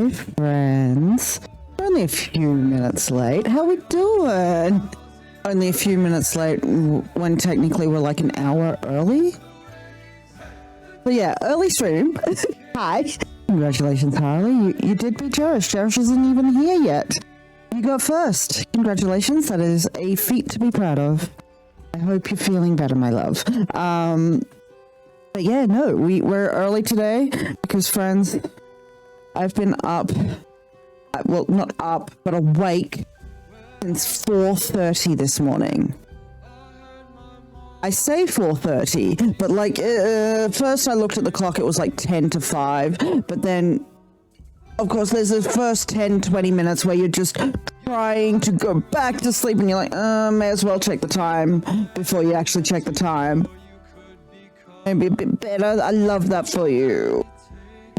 Hi, friends. Only a few minutes late. How we doing? Only a few minutes late when technically we're like an hour early. But yeah, early stream. Hi. Congratulations, Harley. You did beat Jerish. Jerish isn't even here yet. You got first. Congratulations. That is a feat to be proud of. I hope you're feeling better, my love. But yeah, no, we're early today because, friends, I've been up, well, not up, but awake since 4:30 this morning. I say 4:30, but like, first I looked at the clock, it was like 10 to 5, but then, of course, there's the first 10, 20 minutes where you're just trying to go back to sleep and you're like, may as well check the time before you actually check the time. Maybe a bit better. I love that for you.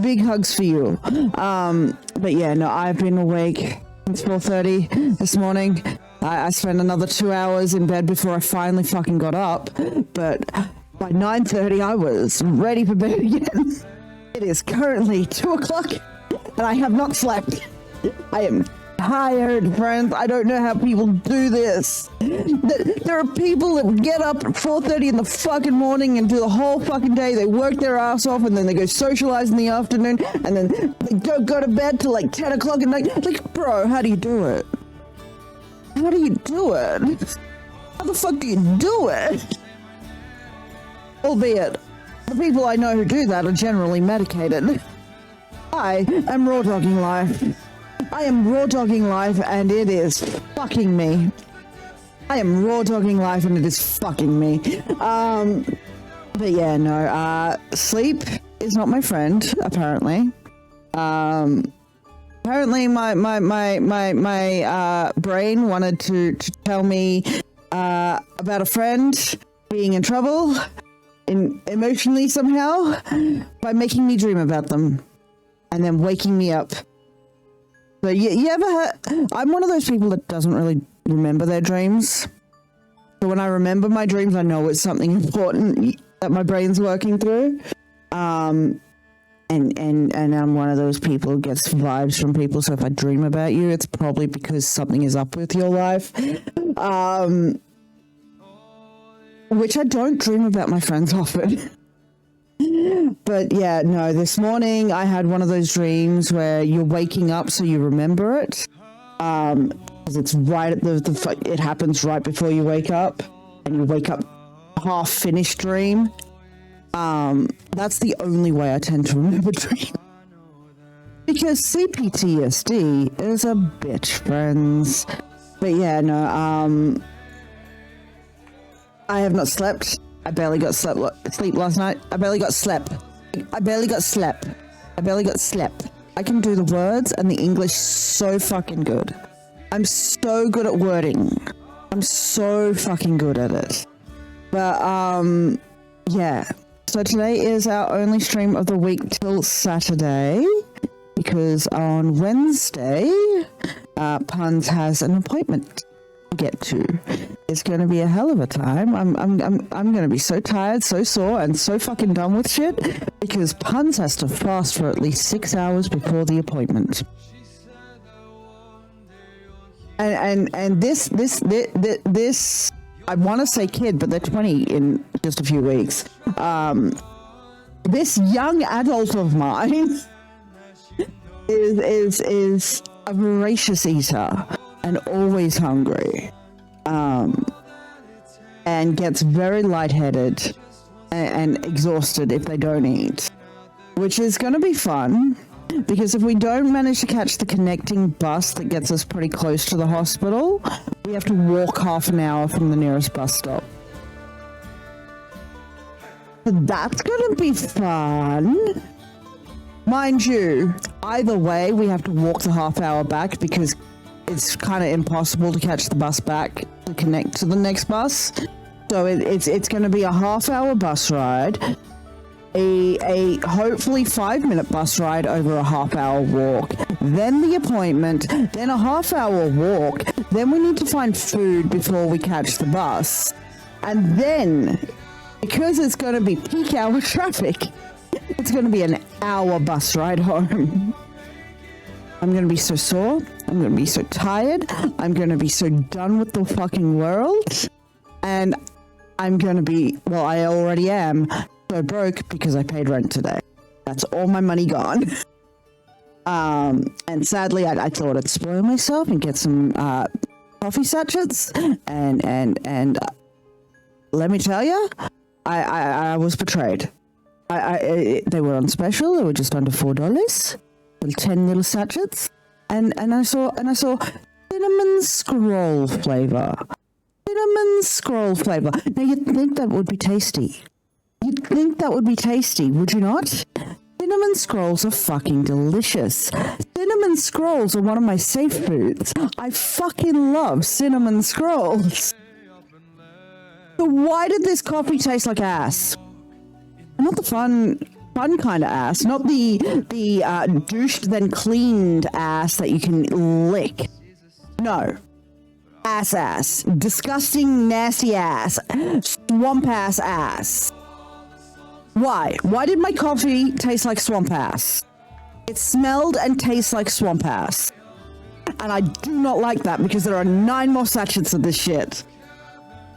Big hugs for you. But yeah, no, I've been awake since 4:30 this morning. I spent another 2 hours in bed before I finally fucking got up. But by 9:30, I was ready for bed again. It is currently 2 o'clock and I have not slept. I am tired, friends. I don't know how people do this. There are people that get up at 4:30 in the fucking morning and do the whole fucking day. They work their ass off and then they go socialize in the afternoon and then they don't go to bed till like 10 o'clock at night. Like, bro, how do you do it? How do you do it? How the fuck do you do it? Albeit, the people I know who do that are generally medicated. I am raw dogging life. I am raw dogging life and it is fucking me. I am raw dogging life and it is fucking me. But yeah, no, sleep is not my friend, apparently. Apparently my brain wanted to tell me about a friend being in trouble emotionally somehow by making me dream about them and then waking me up. So you ever heard, I'm one of those people that doesn't really remember their dreams. So when I remember my dreams, I know it's something important that my brain's working through. And I'm one of those people who gets vibes from people. So if I dream about you, it's probably because something is up with your life. Which I don't dream about my friends often. But yeah, no, this morning I had one of those dreams where you're waking up so you remember it. Because it's right at it happens right before you wake up. And you wake up half finished dream. That's the only way I tend to remember dreams. Because CPTSD is a bitch, friends. But yeah, no, I have not slept. I barely got sleep last night. I barely got slept. I can do the words and the English so fucking good. I'm so good at wording. I'm so fucking good at it. But, yeah. So today is our only stream of the week till Saturday, because on Wednesday, Puns has an appointment to get to. It's going to be a hell of a time. I'm going to be so tired, so sore, and so fucking done with shit, because Puns has to fast for at least 6 hours before the appointment. And this I want to say kid, but they're 20 in just a few weeks. This young adult of mine is a voracious eater and always hungry, and gets very lightheaded and exhausted if they don't eat, which is going to be fun. Because if we don't manage to catch the connecting bus that gets us pretty close to the hospital, we have to walk half an hour from the nearest bus stop. So that's going to be fun. Mind you, either way, we have to walk the half hour back because it's kind of impossible to catch the bus back to connect to the next bus. So it's going to be a half hour bus ride. A hopefully 5-minute bus ride over a half-hour walk, then the appointment, then a half-hour walk, then we need to find food before we catch the bus, and then, because it's going to be peak hour traffic, it's going to be an hour bus ride home. I'm gonna be so sore. I'm gonna be so tired. I'm gonna be so done with the fucking world. And I'm gonna be, well, I already am, so broke because I paid rent today. That's all my money gone. And sadly, I thought I'd spoil myself and get some coffee sachets. And let me tell you, I was betrayed. They were on special. They were just under $4. 10 little sachets, and I saw cinnamon scroll flavor. Cinnamon scroll flavor. Now you'd think that would be tasty. You'd think that would be tasty, would you not? Cinnamon scrolls are fucking delicious. Cinnamon scrolls are one of my safe foods. I fucking love cinnamon scrolls. So why did this coffee taste like ass? Not the fun kind of ass, not the douched then cleaned ass that you can lick. No. Ass. Disgusting, nasty ass. Swamp ass. Why? Why did my coffee taste like swamp ass? It smelled and tastes like swamp ass. And I do not like that because there are 9 more sachets of this shit.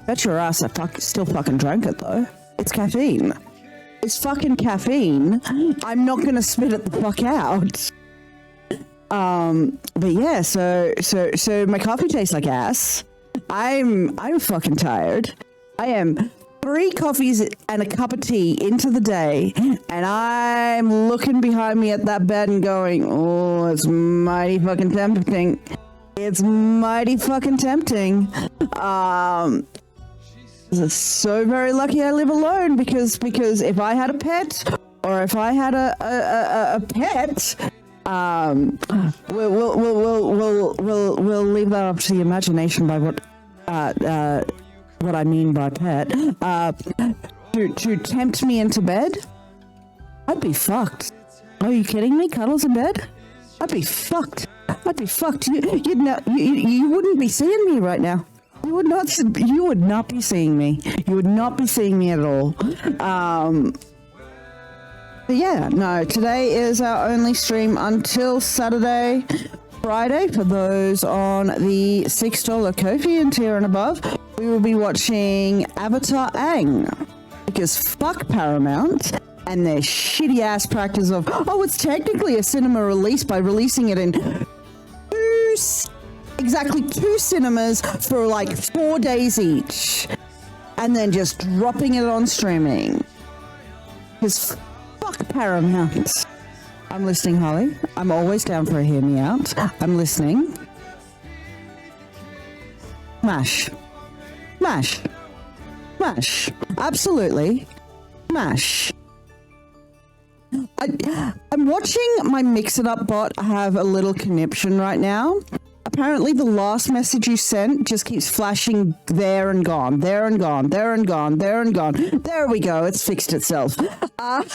Bet your ass I still fucking drank it though. It's caffeine. It's fucking caffeine. I'm not gonna spit it the fuck out. But yeah, so my coffee tastes like ass. I'm fucking tired. I am 3 coffees and a cup of tea into the day, and I'm looking behind me at that bed and going, oh, it's mighty fucking tempting. It's mighty fucking tempting. So very lucky I live alone because if I had a pet or if I had a pet, we'll leave that up to the imagination by what I mean by pet. To tempt me into bed, I'd be fucked. Are you kidding me? Cuddles in bed? I'd be fucked. You wouldn't be seeing me right now. You would not be seeing me. You would not be seeing me at all. But yeah, no, today is our only stream until Saturday, Friday. For those on the $6 Ko-fi tier and above, we will be watching Avatar Aang. Because fuck Paramount and their shitty ass practice of, oh, it's technically a cinema release by releasing it in exactly 2 cinemas for like 4 days each, and then just dropping it on streaming. Because fuck Paramount. I'm listening, Holly. I'm always down for a hear me out. I'm listening. Mash. Absolutely. Mash. I'm watching my Mix It Up bot have a little conniption right now. Apparently the last message you sent just keeps flashing there and gone, there and gone, there and gone, there and gone. There we go, it's fixed itself. Got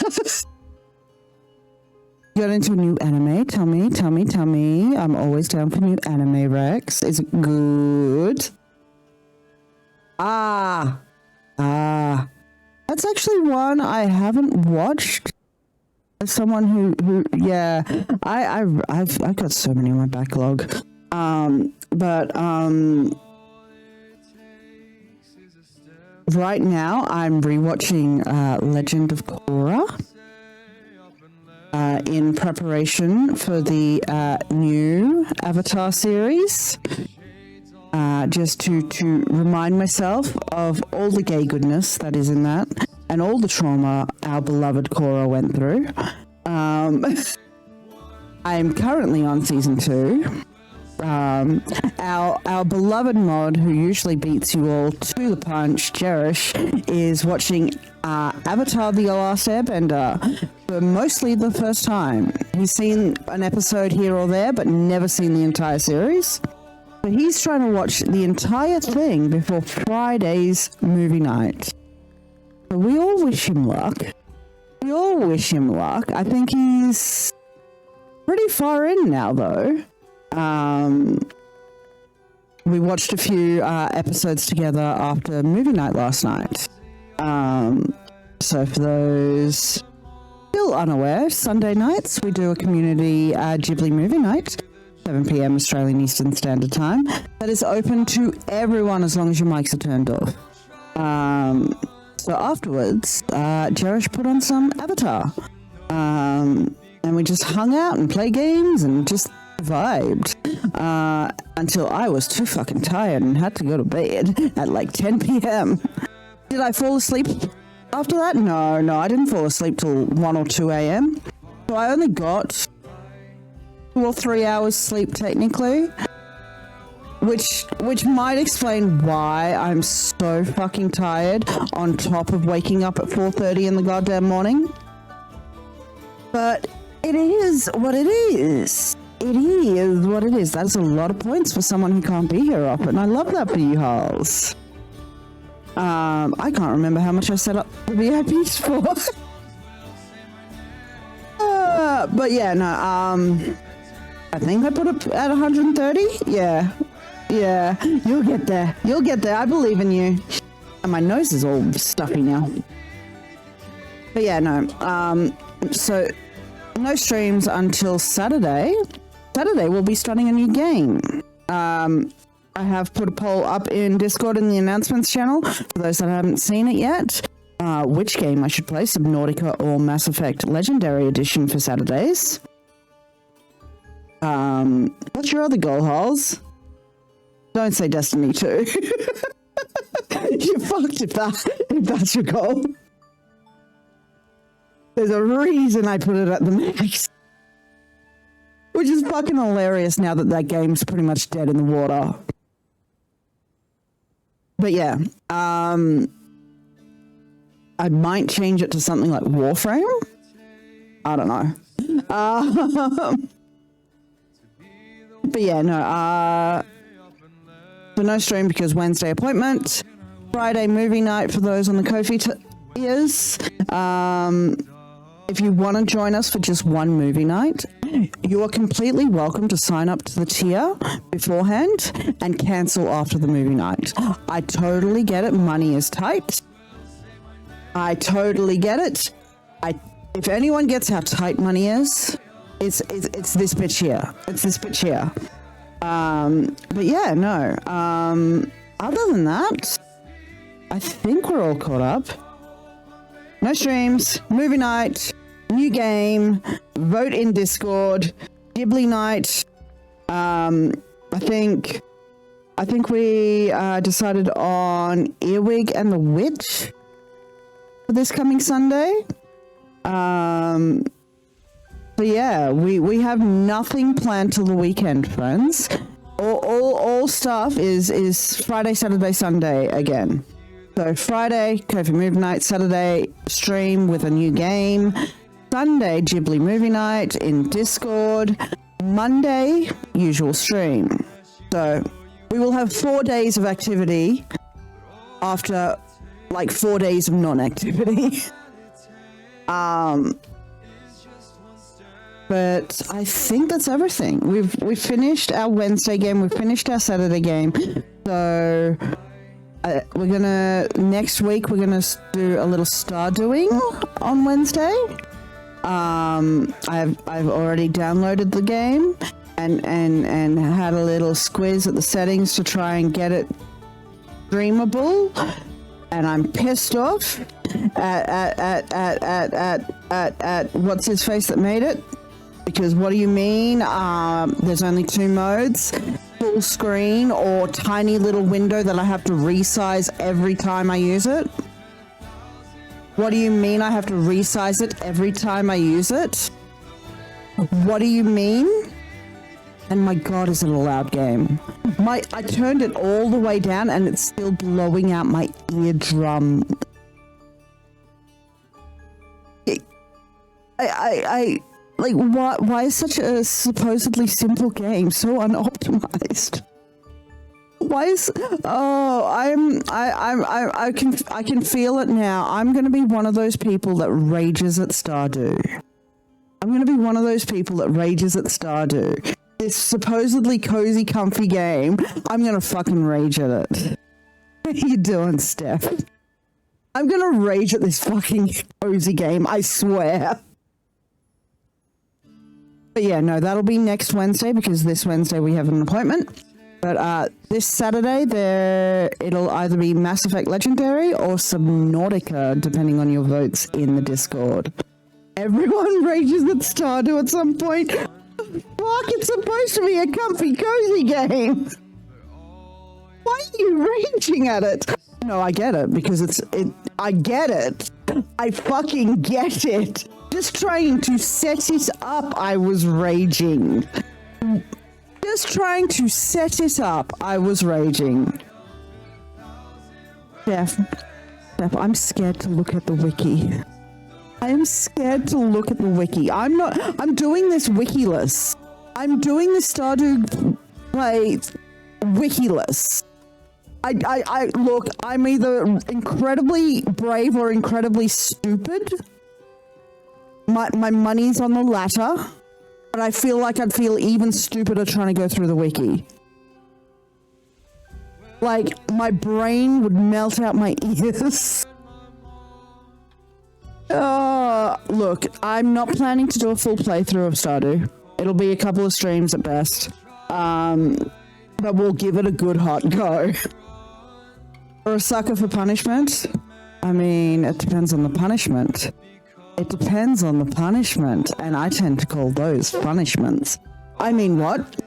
into a new anime, tell me. I'm always down for new anime, Rex. Is it good? That's actually one I haven't watched. As someone who yeah, I've got so many on my backlog. Right now I'm rewatching Legend of Korra in preparation for the new Avatar series. Just to remind myself of all the gay goodness that is in that and all the trauma our beloved Korra went through. I'm currently on season 2. Our beloved mod, who usually beats you all to the punch, Jerish, is watching Avatar: The Last Airbender for mostly the first time. He's seen an episode here or there, but never seen the entire series. So he's trying to watch the entire thing before Friday's movie night. So we all wish him luck. I think he's pretty far in now, though. We watched a few episodes together after movie night last night. So for those still unaware, Sunday nights we do a community Ghibli movie night, 7 p.m. Australian Eastern Standard Time. That is open to everyone as long as your mics are turned off. So afterwards, Jerish put on some Avatar. And we just hung out and played games and just vibed. Until I was too fucking tired and had to go to bed at like 10 p.m. Did I fall asleep after that? No, I didn't fall asleep till 1 or 2 a.m. So I only got 2 or 3 hours sleep technically. Which might explain why I'm so fucking tired on top of waking up at 4:30 in the goddamn morning. But it is what it is. It is what it is. That's a lot of points for someone who can't be here often. I love that for you, Halls. I can't remember how much I set up the VIPs for. But yeah, no, I think I put it at 130. Yeah, you'll get there. I believe in you. And my nose is all stuffy now. But yeah, no, so no streams until Saturday. Saturday we'll be starting a new game. I have put a poll up in Discord in the announcements channel for those that haven't seen it yet. Which game I should play, Subnautica or Mass Effect Legendary Edition for Saturdays. What's your other goal, Halls? Don't say Destiny 2. You're fucked if that's your goal. There's a reason I put it at the max. Which is fucking hilarious now that that game's pretty much dead in the water. But yeah, I might change it to something like Warframe. I don't know. But yeah, no, so no stream because Wednesday appointment. Friday movie night for those on the Ko-fi tiers. If you want to join us for just one movie night, you are completely welcome to sign up to the tier beforehand and cancel after the movie night. I totally get it. Money is tight. I totally get it. If anyone gets how tight money is, it's this bitch here. It's this bitch here. But yeah, no. Other than that, I think we're all caught up. No streams, movie night, new game, vote in Discord, Ghibli night. I think we decided on Earwig and the Witch for this coming Sunday. So yeah, we have nothing planned till the weekend, friends. All stuff is Friday, Saturday, Sunday again. So Friday, Ko-fi movie night. Saturday, stream with a new game. Sunday, Ghibli movie night in Discord. Monday, usual stream. So we will have 4 days of activity after like 4 days of non-activity. But I think that's everything. We've finished our Wednesday game. We've finished our Saturday game. So next week we're gonna do a little Stardewing on Wednesday. I've already downloaded the game and had a little squiz at the settings to try and get it streamable. And I'm pissed off at what's his face that made it. Because what do you mean? There's only 2 modes, full screen or tiny little window that I have to resize every time I use it. What do you mean I have to resize it every time I use it? What do you mean? And my God, is it a loud game? I turned it all the way down and it's still blowing out my eardrum. Like, why is such a supposedly simple game so unoptimized? Why is... Oh, I can feel it now. I'm going to be one of those people that rages at Stardew. I'm going to be one of those people that rages at Stardew. This supposedly cozy, comfy game, I'm going to fucking rage at it. How you doing, Steph? I'm going to rage at this fucking cozy game, I swear. But yeah, no, that'll be next Wednesday because this Wednesday we have an appointment. But this Saturday, it'll either be Mass Effect Legendary or Subnautica, depending on your votes in the Discord. Everyone rages at Stardew at some point. Fuck, it's supposed to be a comfy, cozy game. Why are you raging at it? No, I get it, because I get it. I fucking get it. Just trying to set it up, I was raging. Just trying to set it up, I was raging. Steph, I'm scared to look at the wiki. I am scared to look at the wiki. I'm doing this wikiless. I'm doing this Stardew play wikiless. Look, I'm either incredibly brave or incredibly stupid. My money's on the latter, but I feel like I'd feel even stupider trying to go through the wiki. Like, my brain would melt out my ears. Look, I'm not planning to do a full playthrough of Stardew. It'll be a couple of streams at best. But we'll give it a good hot go. Or a sucker for punishment? I mean, it depends on the punishment. It depends on the punishment, and I tend to call those punishments. I mean, what?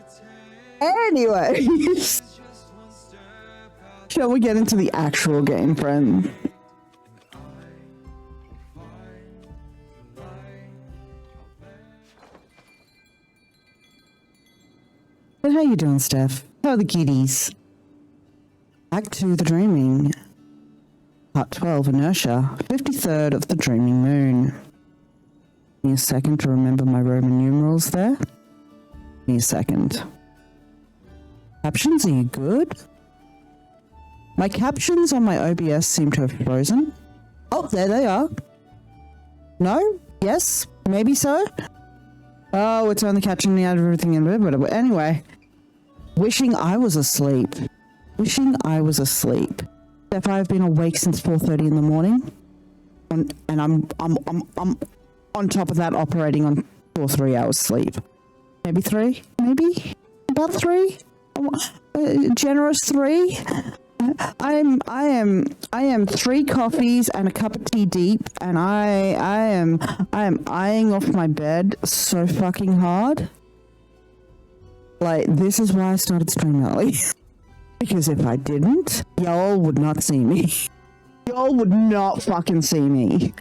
Anyways. Shall we get into the actual game, friend? But how you doing, Steph? How are the kiddies? Back to the dreaming. Part 12, Inertia. 53rd of the Dreaming Moon. Give me a second to remember my Roman numerals there. Give me a second. Captions, are you good? My captions on my OBS seem to have frozen. Oh, there they are. No? Yes? Maybe so? Oh, it's only catching me out of everything in there, but anyway. Wishing I was asleep. Wishing I was asleep. Steph, I've been awake since 4:30 in the morning. And I'm on top of that operating on 2 or 3 hours sleep. Maybe 3? Maybe? About 3? Generous 3? I am 3 coffees and a cup of tea deep, and I am eyeing off my bed so fucking hard. Like, this is why I started streaming early. Because if I didn't, y'all would not see me. Y'all would not fucking see me.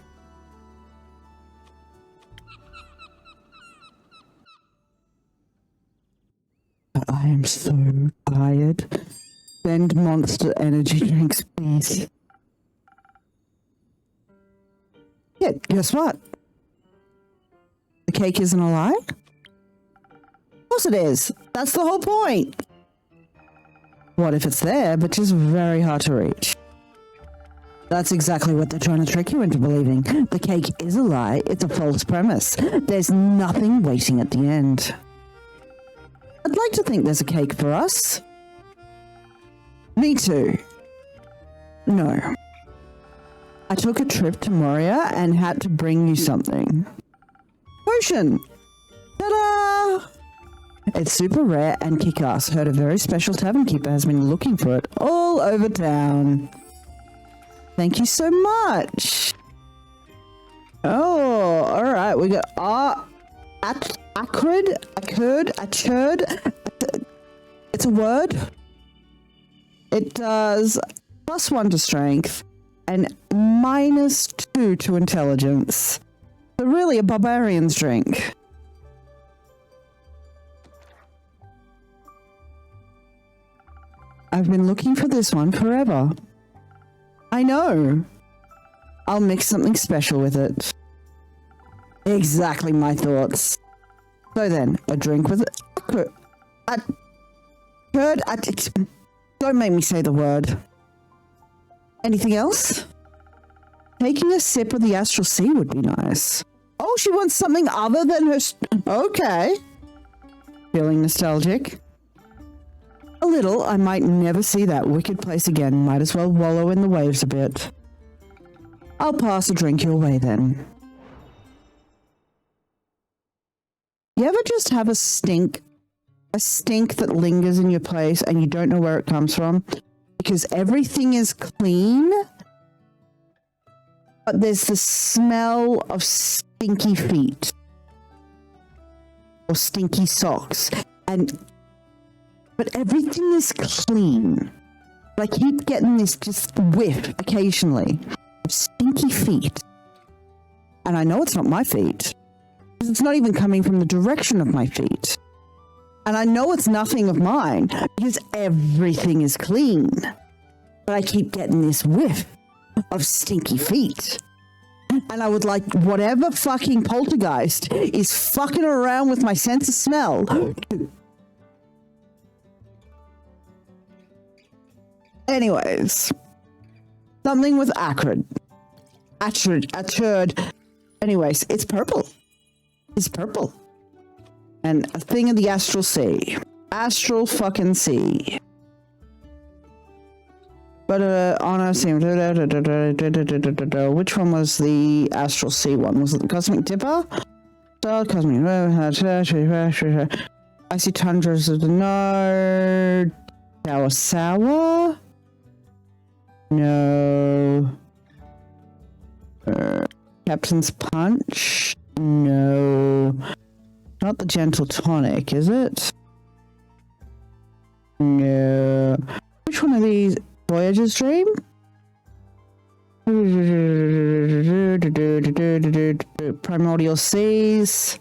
But I am so tired. Send Monster energy drinks, please. Yeah, guess what? The cake isn't a lie? Of course it is. That's the whole point. What if it's there, but just very hard to reach? That's exactly what they're trying to trick you into believing. The cake is a lie. It's a false premise. There's nothing waiting at the end. I'd like to think there's a cake for us. Me too. No. I took a trip to Moria and had to bring you something. Potion! Ta-da! It's super rare and kick-ass. Heard a very special tavern keeper has been looking for it all over town. Thank you so much. Oh, alright. We got acrid. It's a word. It does +1 to strength and -2 to intelligence. So really a barbarian's drink. I've been looking for this one forever. I know. I'll mix something special with it. Exactly my thoughts. So then, a drink with don't make me say the word. Anything else? Taking a sip of the Astral Sea would be nice. Oh, she wants something other than her... Okay. Feeling nostalgic? A little. I might never see that wicked place again. Might as well wallow in the waves a bit. I'll pass a drink your way then. You ever just just have a stink that lingers in your place and you don't know where it comes from? Because everything is clean, but there's the smell of stinky feet or stinky socks, but everything is clean. But I keep getting this just whiff occasionally of stinky feet, and I know it's not my feet. It's not even coming from the direction of my feet. And I know it's nothing of mine because everything is clean. But I keep getting this whiff of stinky feet. And I would like whatever fucking poltergeist is fucking around with my sense of smell. Anyways, something with acrid. Anyways, it's purple. It's purple. And a thing of the astral sea. Astral fucking sea. But on a scene. Which one was the astral sea one? Was it the Cosmic Dipper? Cosmic. Icy tundras of the no. Sour. No. Captain's Punch. No. Not the Gentle Tonic, is it? No. Which one of these? Voyager's Dream? Primordial Seas.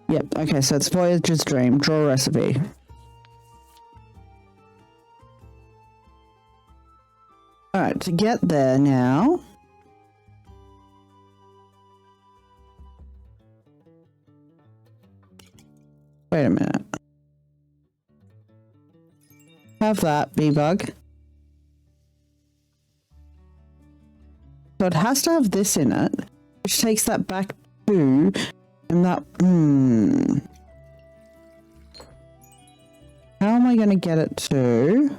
Yep, okay, so it's Voyager's Dream. Draw a recipe. Alright, to get there now. Wait a minute. Have that, bee-bug. So it has to have this in it, which takes that back to, and that, How am I going to get it to?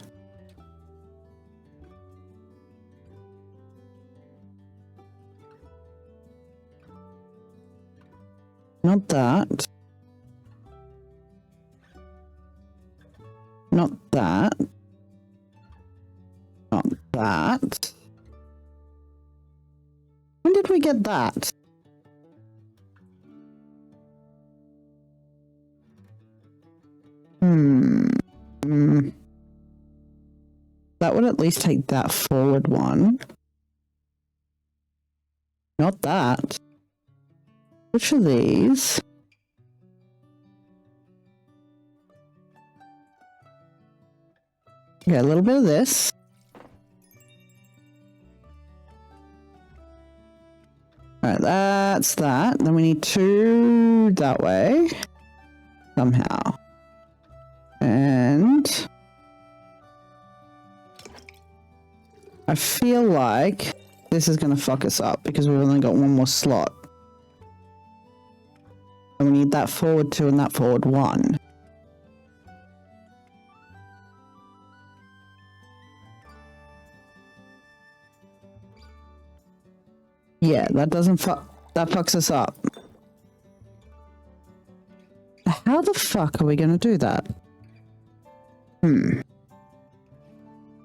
Not that. Not that. Not that. When did we get that? That would at least take that forward one. Not that. Which of these? Okay, a little bit of this. Alright, that's that. Then we need two that way. Somehow. And I feel like this is going to fuck us up because we've only got one more slot. And we need that forward 2 and that forward 1. Yeah, that doesn't that fucks us up. How the fuck are we going to do that?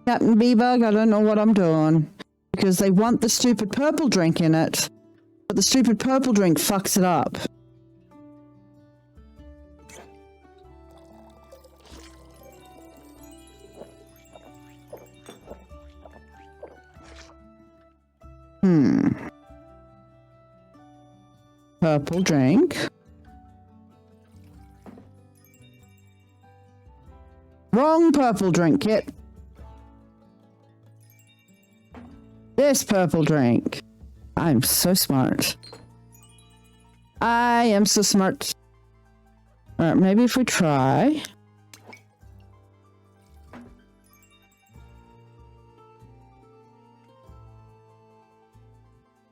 Captain Bee-Bug, I don't know what I'm doing. Because they want the stupid purple drink in it. But the stupid purple drink fucks it up. Purple drink. Wrong purple drink, Kit. This purple drink. I'm so smart. I am so smart. Alright, maybe if we try.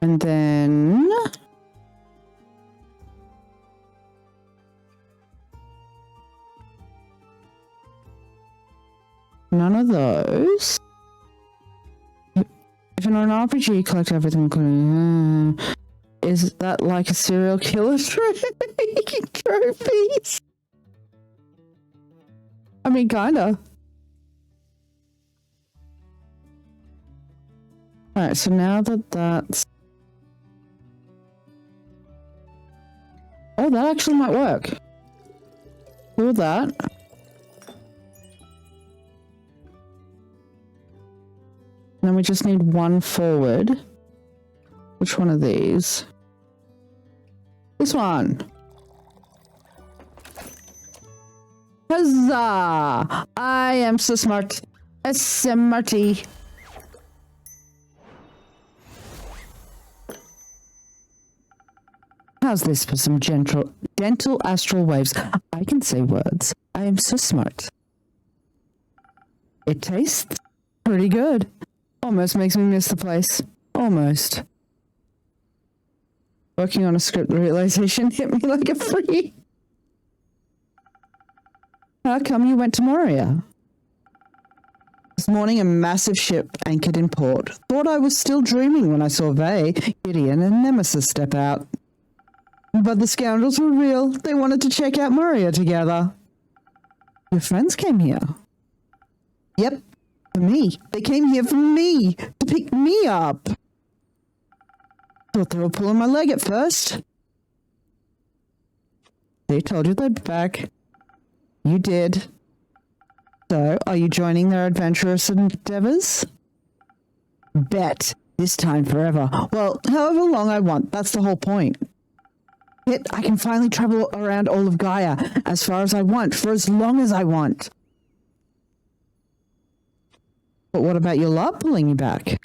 And then none of those. If in an RPG, collect everything, including Is that like a serial killer trophies? I mean, kinda. Alright, so now that that's... Oh, that actually might work. Do that. Then we just need one forward. Which one of these? This one. Huzzah! I am so smart. A smarty. How's this for some gentle astral waves? I can say words. I am so smart. It tastes pretty good. Almost makes me miss the place. Almost. Working on a script realization hit me like a free. How come you went to Moria? This morning a massive ship anchored in port. Thought I was still dreaming when I saw Vey, Gideon and Nemesis step out. But the scoundrels were real. They wanted to check out Moria together. Your friends came here? Yep, for me. They came here for me, to pick me up. Thought they were pulling my leg at first. They told you they'd be back. You did. So, are you joining their adventurous endeavors? Bet. This time forever. Well, however long I want. That's the whole point. Yet, I can finally travel around all of Gaia as far as I want, for as long as I want. But what about your LARP pulling you back?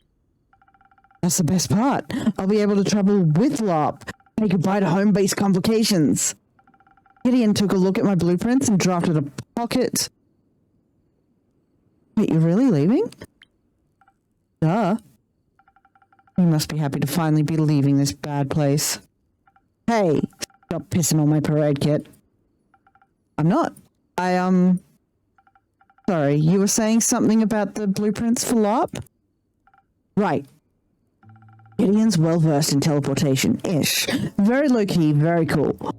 That's the best part. I'll be able to travel with LARP. Say goodbye to home-based complications. Gideon took a look at my blueprints and drafted a pocket. Wait, you're really leaving? Duh. You must be happy to finally be leaving this bad place. Hey, stop pissing on my parade kit. I'm not. Sorry, you were saying something about the blueprints for LARP? Right. Gideon's well-versed in teleportation-ish. Very low-key, very cool.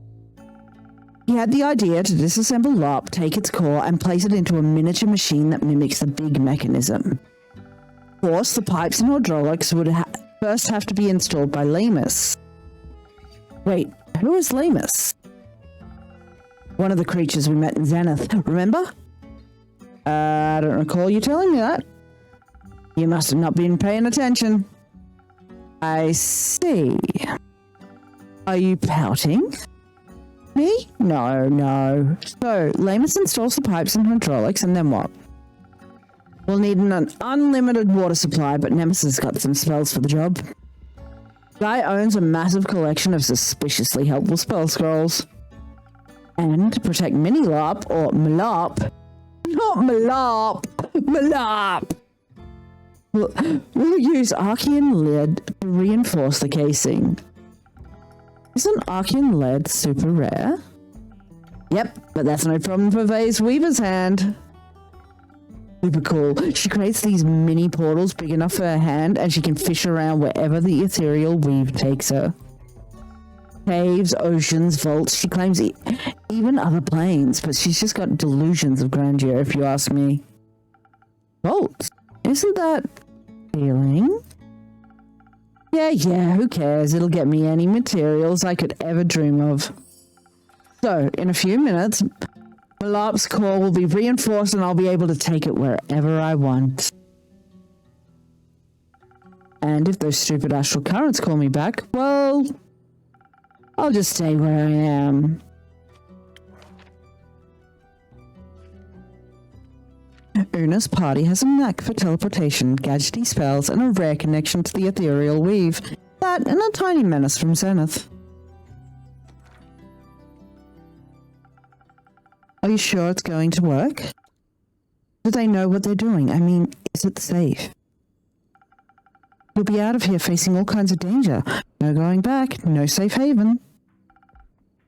He had the idea to disassemble LARP, take its core, and place it into a miniature machine that mimics the big mechanism. Of course, the pipes and hydraulics would first have to be installed by Lamus. Wait, who is Lamus? One of the creatures we met in Zenith, remember? I don't recall you telling me that. You must have not been paying attention. I see. Are you pouting? Me? No. So, Lamus installs the pipes and hydraulics, and then what? We'll need an unlimited water supply, but Nemesis got some spells for the job. Guy owns a massive collection of suspiciously helpful spell scrolls. And to protect Mini-LARP, or MLARP, not MLARP, MLARP! We'll use Archean lead to reinforce the casing. Isn't Archean lead super rare? Yep, but that's no problem for Vey's Weaver's hand. Super cool. She creates these mini portals big enough for her hand, and she can fish around wherever the ethereal weave takes her. Caves, oceans, vaults, she claims even other planes, but she's just got delusions of grandeur, if you ask me. Vaults? Isn't that feeling? Yeah, who cares? It'll get me any materials I could ever dream of. So, in a few minutes, Malap's core will be reinforced and I'll be able to take it wherever I want. And if those stupid astral currents call me back, well, I'll just stay where I am. Una's party has a knack for teleportation, gadgety spells, and a rare connection to the ethereal weave. That and a tiny menace from Zenith. Are you sure it's going to work? Do they know what they're doing? I mean, is it safe? You'll be out of here facing all kinds of danger. No going back, no safe haven.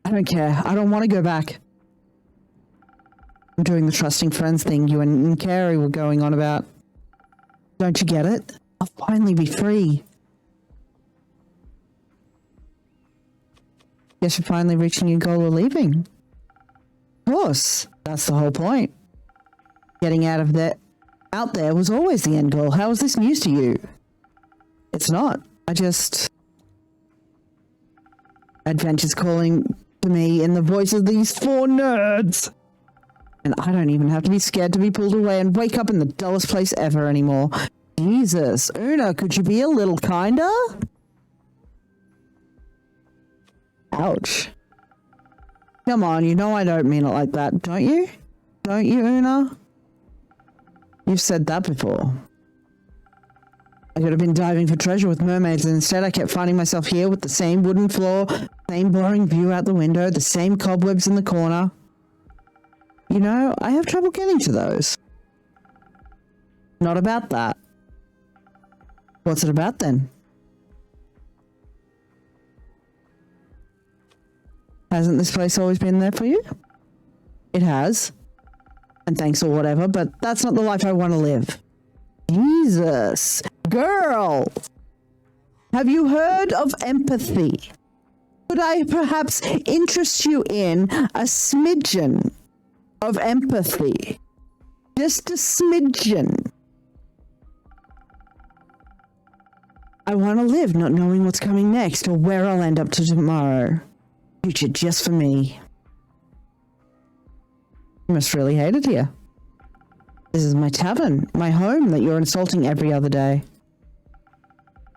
I don't care. I don't want to go back. I'm doing the trusting friends thing you and Carrie were going on about. Don't you get it? I'll finally be free. Guess you're finally reaching your goal of leaving. Of course, that's the whole point. Getting out there was always the end goal. How is this news to you? It's not. Adventure's calling to me in the voice of these 4 nerds. And I don't even have to be scared to be pulled away and wake up in the dullest place ever anymore. Jesus, Una, could you be a little kinder? Ouch. Come on, you know I don't mean it like that, don't you? Don't you, Una? You've said that before. I could have been diving for treasure with mermaids, and instead I kept finding myself here with the same wooden floor, same boring view out the window, the same cobwebs in the corner. You know, I have trouble getting to those. Not about that. What's it about then? Hasn't this place always been there for you? It has. And thanks or whatever, but that's not the life I want to live. Jesus. Girl! Have you heard of empathy? Could I perhaps interest you in a smidgen of empathy? Just a smidgen. I want to live not knowing what's coming next or where I'll end up to tomorrow. Future just for me. You must really hate it here. This is my tavern, my home that you're insulting every other day.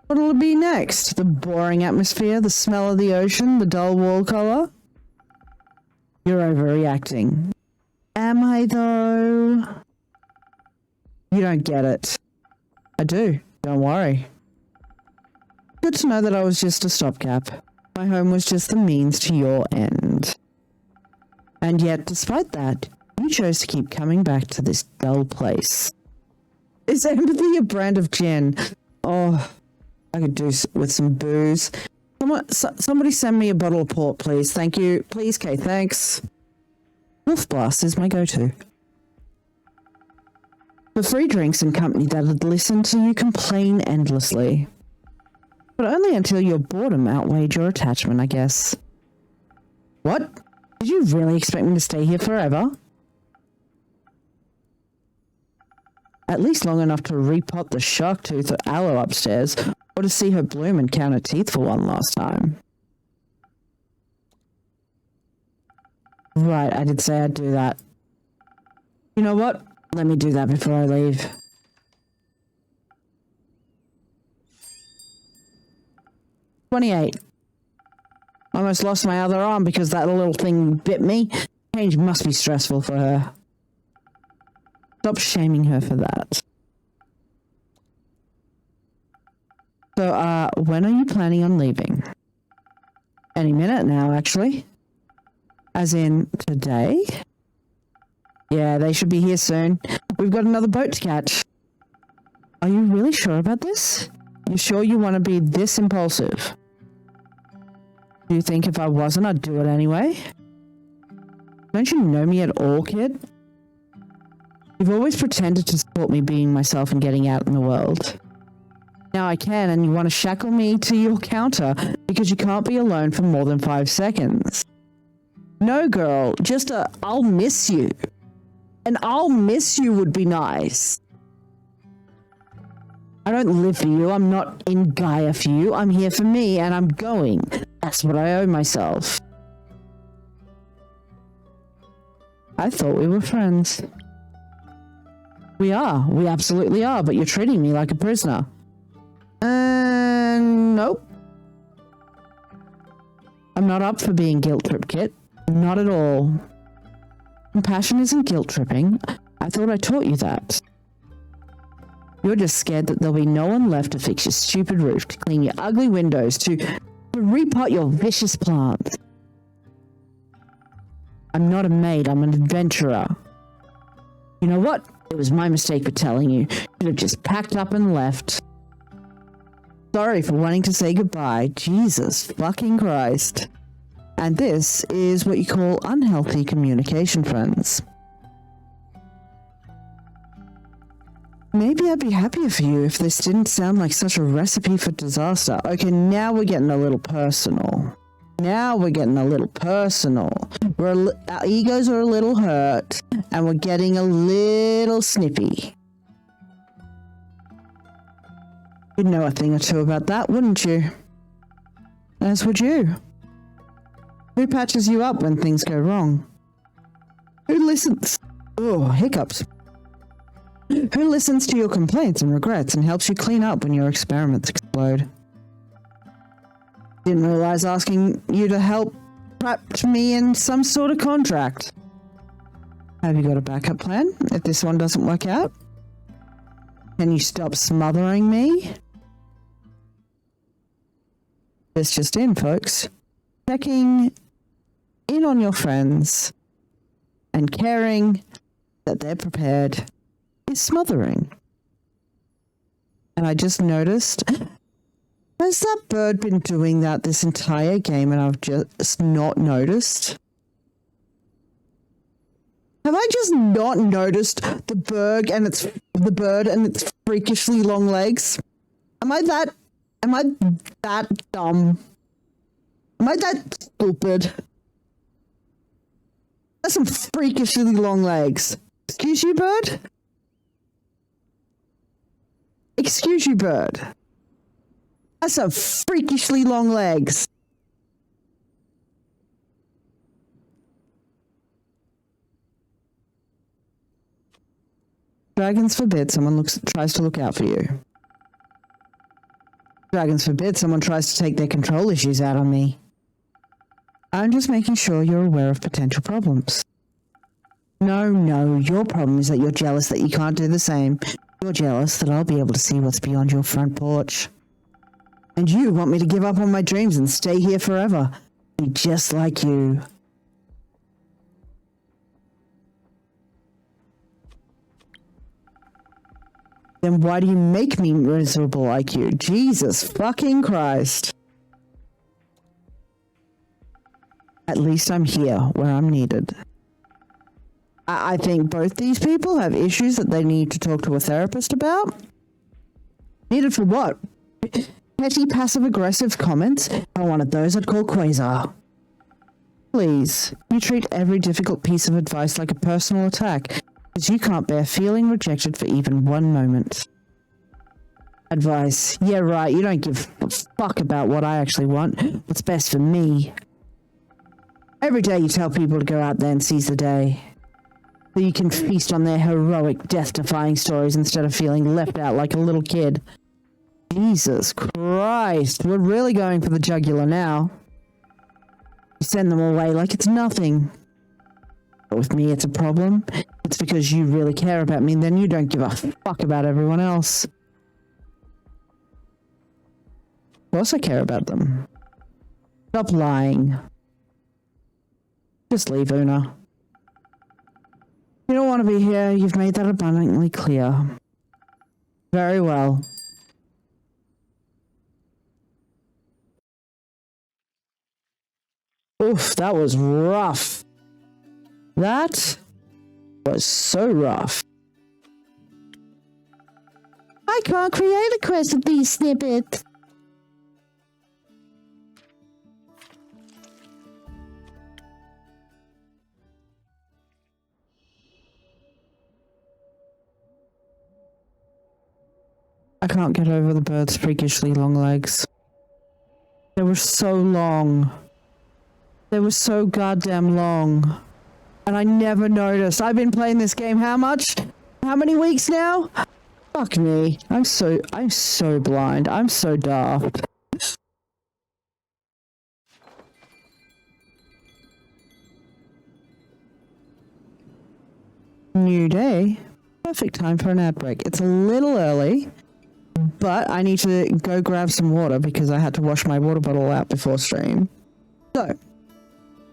What'll it be next? The boring atmosphere, the smell of the ocean, the dull wall color? You're overreacting. Am I, though? You don't get it. I do. Don't worry. Good to know that I was just a stopgap. My home was just the means to your end. And yet, despite that, you chose to keep coming back to this dull place. Is empathy a brand of gin? Oh, I could do with some booze. Somebody send me a bottle of port, please. Thank you. Please, Kay, thanks. Wolf Blast is my go-to. For free drinks and company that'd listen to you complain endlessly. But only until your boredom outweighed your attachment, I guess. What? Did you really expect me to stay here forever? At least long enough to repot the shark tooth or aloe upstairs, or to see her bloom and count her teeth for one last time. Right, I did say I'd do that. You know what? Let me do that before I leave. $28. Almost lost my other arm because that little thing bit me. Change must be stressful for her. Stop shaming her for that. So, when are you planning on leaving? Any minute now, actually. As in, today? Yeah, they should be here soon. We've got another boat to catch. Are you really sure about this? You sure you want to be this impulsive? Do you think if I wasn't, I'd do it anyway? Don't you know me at all, kid? You've always pretended to support me being myself and getting out in the world. Now I can, and you want to shackle me to your counter because you can't be alone for more than 5 seconds. No, girl, just I'll miss you. And I'll miss you would be nice. I don't live for you. I'm not in Gaia for you. I'm here for me, and I'm going. That's what I owe myself. I thought we were friends. We are. We absolutely are, but you're treating me like a prisoner. Nope. I'm not up for being guilt-tripped, Kit. Not at all. Compassion isn't guilt-tripping. I thought I taught you that. You're just scared that there'll be no one left to fix your stupid roof, to clean your ugly windows, to repot your vicious plants. I'm not a maid, I'm an adventurer. You know what? It was my mistake for telling you. Should have just packed up and left. Sorry for wanting to say goodbye. Jesus fucking Christ. And this is what you call unhealthy communication, friends. Maybe I'd be happier for you if this didn't sound like such a recipe for disaster. Okay, now we're getting a little personal. Now we're getting a little personal. Our egos are a little hurt, and we're getting a little snippy. You'd know a thing or two about that, wouldn't you? As would you. Who patches you up when things go wrong? Who listens? Oh, hiccups. Who listens to your complaints and regrets and helps you clean up when your experiments explode? Didn't realize asking you to help wrapped me in some sort of contract. Have you got a backup plan if this one doesn't work out? Can you stop smothering me? This just in, folks. Checking in on your friends and caring that they're prepared is smothering. And I just noticed, has that bird been doing that this entire game and I've just not noticed? Have I just not noticed the bird and its freakishly long legs? Am I that dumb? Am I that stupid? That's some freakishly long legs. Excuse you, bird? Excuse you, bird. That's some freakishly long legs. Dragons forbid someone tries to look out for you. Dragons forbid someone tries to take their control issues out on me. I'm just making sure you're aware of potential problems. No, your problem is that you're jealous that you can't do the same. You're jealous that I'll be able to see what's beyond your front porch. And you want me to give up on my dreams and stay here forever. Be just like you. Then why do you make me miserable like you? Jesus fucking Christ. At least I'm here where I'm needed. I think both these people have issues that they need to talk to a therapist about. Needed for what? Petty passive-aggressive comments? Oh, one of those I'd call Quasar. Please, you treat every difficult piece of advice like a personal attack, because you can't bear feeling rejected for even one moment. Advice. Yeah, right, you don't give a fuck about what I actually want, what's best for me. Every day you tell people to go out there and seize the day, so you can feast on their heroic, death-defying stories instead of feeling left out like a little kid. Jesus Christ, we're really going for the jugular now. You send them away like it's nothing. But with me, it's a problem. It's because you really care about me, and then you don't give a fuck about everyone else. Of course I care about them. Stop lying. Just leave, Una. You don't want to be here. You've made that abundantly clear. Very well. Oof, that was rough. That was so rough. I can't create a quest with these snippets. I can't get over the bird's freakishly long legs. They were so long. They were so goddamn long. And I never noticed. I've been playing this game how much? How many weeks now? Fuck me. I'm so blind. I'm so daft. New day. Perfect time for an ad break. It's a little early, but I need to go grab some water because I had to wash my water bottle out before stream. So,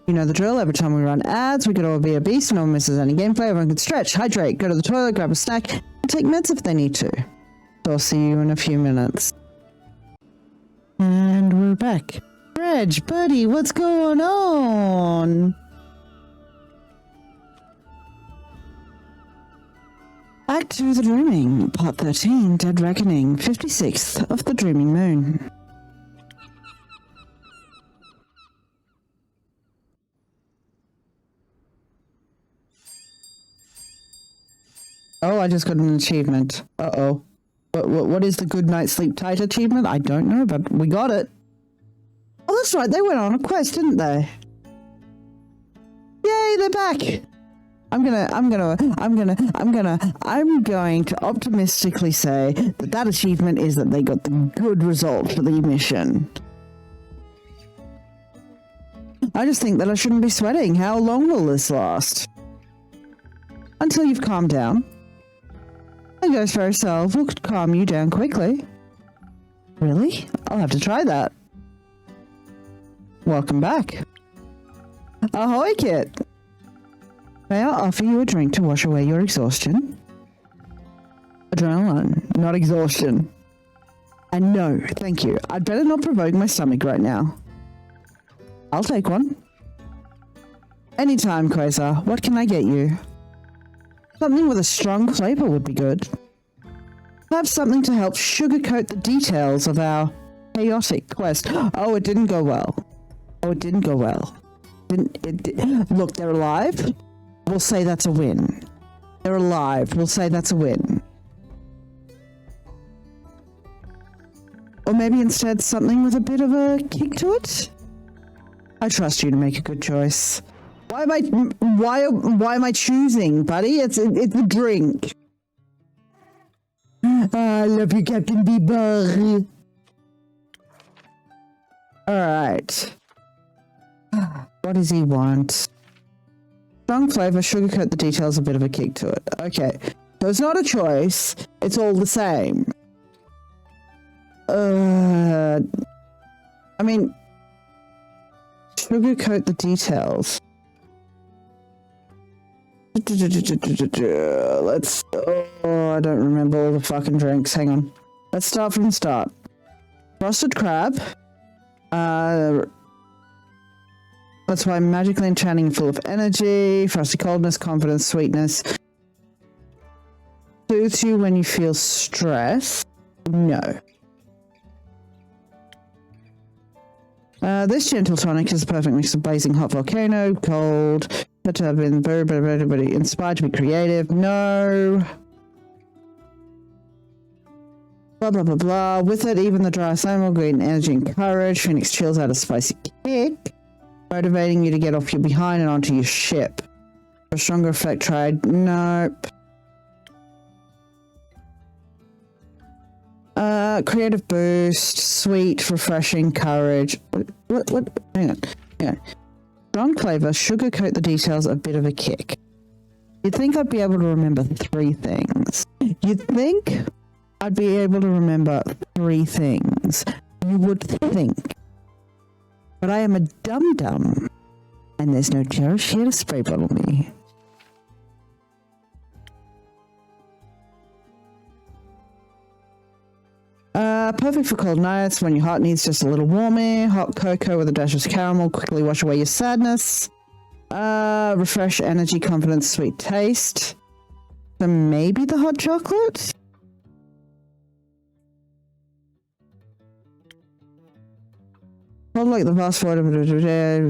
you know the drill. Every time we run ads, we get all be a beast. No one misses any gameplay. Everyone can stretch, hydrate, go to the toilet, grab a snack, and take meds if they need to. So I'll see you in a few minutes. And we're back. Reg, buddy, what's going on? Act 2 The Dreaming, Part 13, Dead Reckoning, 56th of the Dreaming Moon. Oh, I just got an achievement. Uh-oh. What is the good night sleep tight achievement? I don't know, but we got it. Oh, that's right. They went on a quest, didn't they? Yay, they're back. I'm going to optimistically say that achievement is that they got the good result for the mission. I just think that I shouldn't be sweating. How long will this last? Until you've calmed down. A ghost fairy salve will calm you down quickly. Really? I'll have to try that. Welcome back. Ahoy, Kit. May I offer you a drink to wash away your exhaustion? Adrenaline, not exhaustion. And no, thank you. I'd better not provoke my stomach right now. I'll take one. Anytime, Quasar. What can I get you? Something with a strong flavor would be good. Perhaps something to help sugarcoat the details of our chaotic quest. Oh, it didn't go well. Oh, it didn't go well. Look, they're alive. We'll say that's a win. They're alive. We'll say that's a win. Or maybe instead something with a bit of a kick to it? I trust you to make a good choice. Why am I choosing, buddy? It's a drink. I love you, Captain Bieber. Alright. What does he want? Strong flavor, sugarcoat the details, a bit of a kick to it. Okay. So it's not a choice. It's all the same. I mean, sugarcoat the details. Let's... Oh, I don't remember all the fucking drinks. Hang on. Let's start from the start. Frosted crab. That's why magically enchanting and full of energy. Frosty coldness, confidence, sweetness. Soothes you when you feel stress. No. This gentle tonic is a perfect mix of blazing hot volcano, cold, but to have been very inspired to be creative. No. Blah, blah, blah, blah. With it, even the dry slam will gain energy and courage. Phoenix chills out a spicy kick, motivating you to get off your behind and onto your ship. For a stronger effect, tried. Nope. Creative boost, sweet, refreshing, courage. What? Hang on. Strong flavor, sugarcoat the details, a bit of a kick. You'd think I'd be able to remember 3 things. You'd think I'd be able to remember 3 things. You would think. But I am a dum-dum, and there's no cherish here to spray bottle me. Perfect for cold nights when your heart needs just a little warming. Hot cocoa with a dash of caramel, quickly wash away your sadness. Refresh energy, confidence, sweet taste. So maybe the hot chocolate? Cold like the vast void of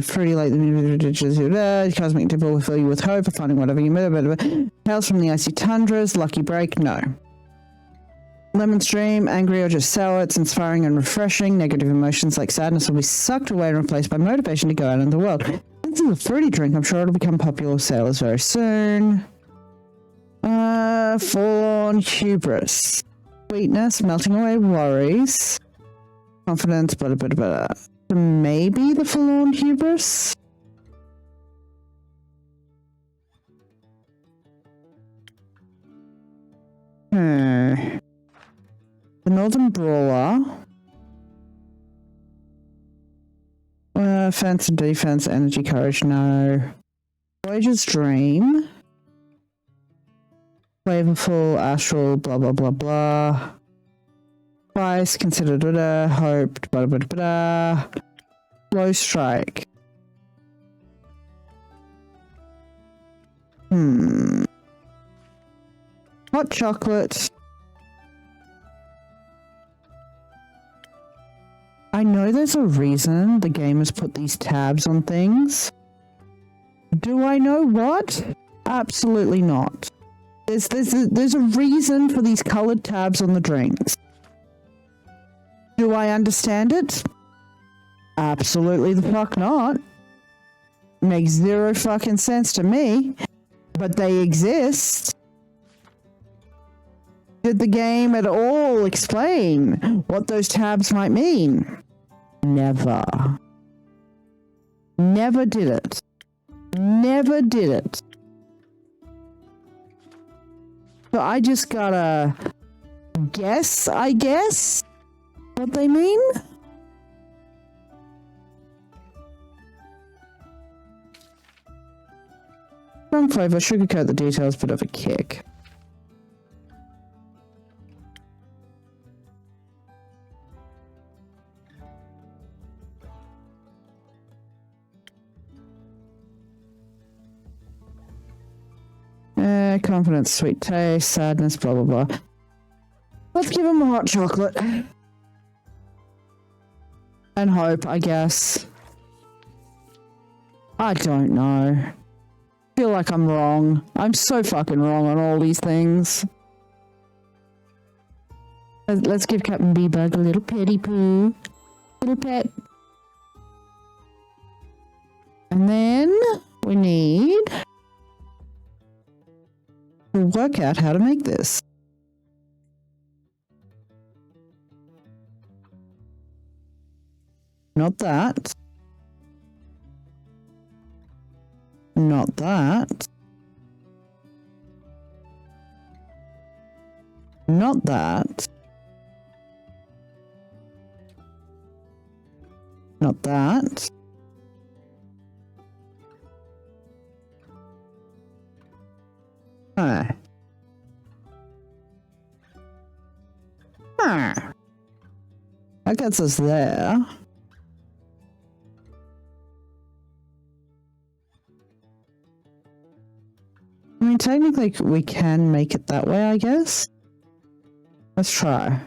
fruity like the cosmic dipple will fill you with hope for finding whatever you made. Tales from the icy tundras, lucky break, no. Lemon stream, angry or just sour, it's inspiring and refreshing. Negative emotions like sadness will be sucked away and replaced by motivation to go out in the world. This is a fruity drink, I'm sure it'll become popular with sailors very soon. Forlorn hubris. Sweetness, melting away worries. Confidence, blah. Maybe the forlorn hubris? The Northern Brawler. Offense and defense, energy, courage, no. Voyager's Dream. Flavorful, astral, blah, blah, blah, blah. Price, considered, hoped, blah, blah, blah. Low strike. Hot chocolate. I know there's a reason the game has put these tabs on things. Do I know what? Absolutely not. There's a reason for these colored tabs on the drinks. Do I understand it? Absolutely the fuck not. Makes zero fucking sense to me. But they exist. Did the game at all explain what those tabs might mean? Never. Never did it. Never did it. So I just gotta guess, I guess, what they mean? Strong flavor, sugarcoat the details, bit of a kick. Confidence, sweet taste, sadness, blah, blah, blah. Let's give him a hot chocolate. And hope, I guess. I don't know. I feel like I'm wrong. I'm so fucking wrong on all these things. Let's give Captain B-Bug a little petty poo. Little pet. And then we need to work out how to make this. Not that. Not that. Not that. Not that. Ah. Ah. That gets us there. I mean, technically we can make it that way, I guess. Let's try.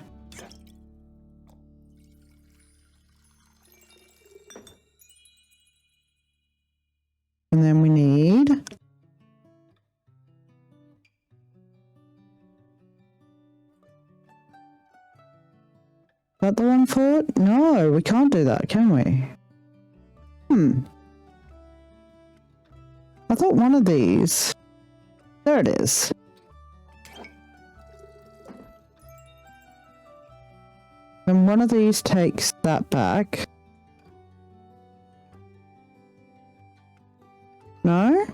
And then we need... Is that the one for it? No, we can't do that, can we? I thought one of these... There it is. And one of these takes that back. No?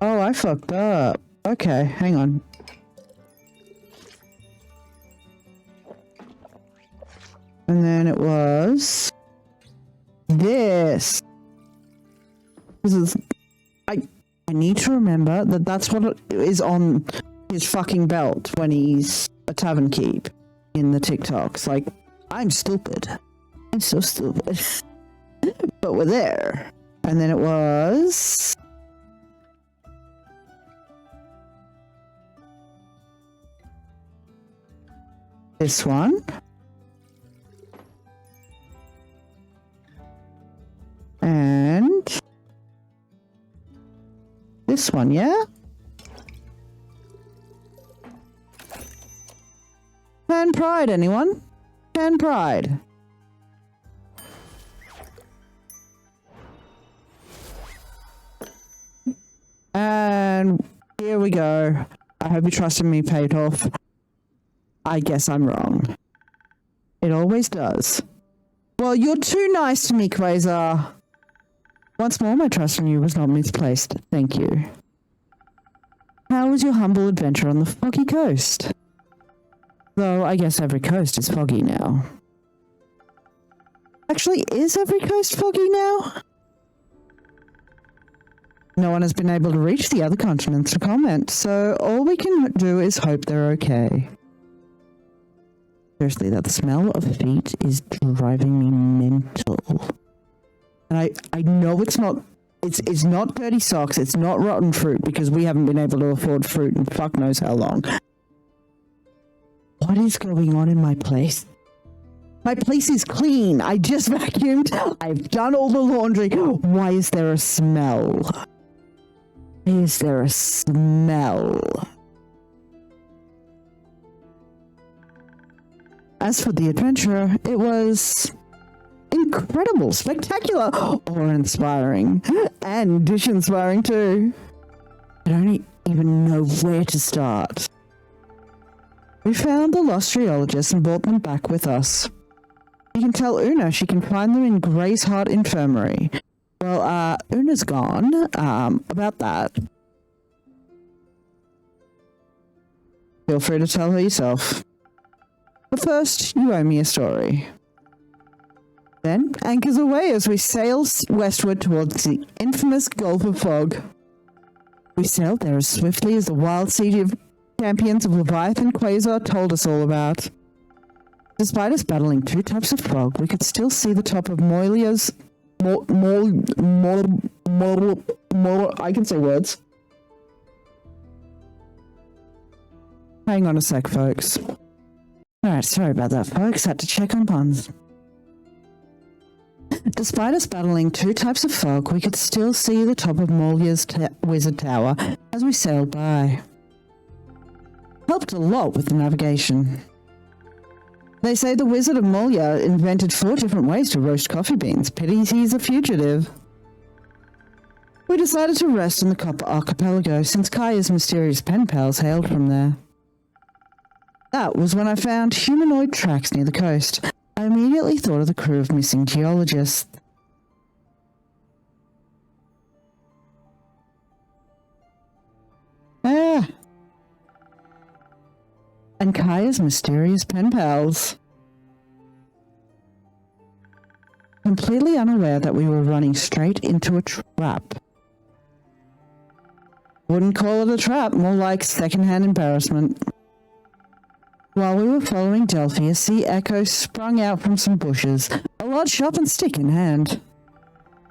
Oh, I fucked up. Okay, hang on. And then it was this. This is, I need to remember that that's what is on his fucking belt when he's a tavern keep in the TikToks. Like, I'm stupid. I'm so stupid. But we're there. And then it was... this one. And this one, yeah? Pan Pride, anyone? Pan Pride. And here we go. I hope you trusted me paid off. I guess I'm wrong. It always does. Well, you're too nice to me, Quasar. Once more, my trust in you was not misplaced. Thank you. How was your humble adventure on the foggy coast? Though, I guess every coast is foggy now. Actually, is every coast foggy now? No one has been able to reach the other continents to comment, so all we can do is hope they're okay. Seriously, that smell of feet is driving me mental. And I know it's not dirty socks, it's not rotten fruit, because we haven't been able to afford fruit in fuck knows how long. What is going on in my place? My place is clean. I just vacuumed. I've done all the laundry. Why is there a smell? Why is there a smell? As for the adventure, it was incredible, spectacular, awe-inspiring, and dish-inspiring too. I don't even know where to start. We found the lost geologists and brought them back with us. You can tell Una she can find them in Gray's Heart Infirmary. Well, Una's gone. About that. Feel free to tell her yourself. But first, you owe me a story. Then, anchors away as we sail westward towards the infamous Gulf of Fog. We sailed there as swiftly as the wild sea of champions of Leviathan Quasar told us all about. Despite us battling two types of fog, we could still see the top of Moilia's... I can say words. Hang on a sec, folks. Alright, sorry about that, folks. Had to check on puns. Despite us battling two types of fog, we could still see the top of Molia's wizard tower as we sailed by. Helped a lot with the navigation. They say the Wizard of Molia invented 4 different ways to roast coffee beans. Pity he's a fugitive. We decided to rest in the Copper Archipelago since Kaya's mysterious pen pals hailed from there. That was when I found humanoid tracks near the coast. I immediately thought of the crew of missing geologists. And Kaya's mysterious pen pals. Completely unaware that we were running straight into a trap. Wouldn't call it a trap, more like secondhand embarrassment. While we were following Delphi, a sea echo sprung out from some bushes, a large sharpened stick in hand.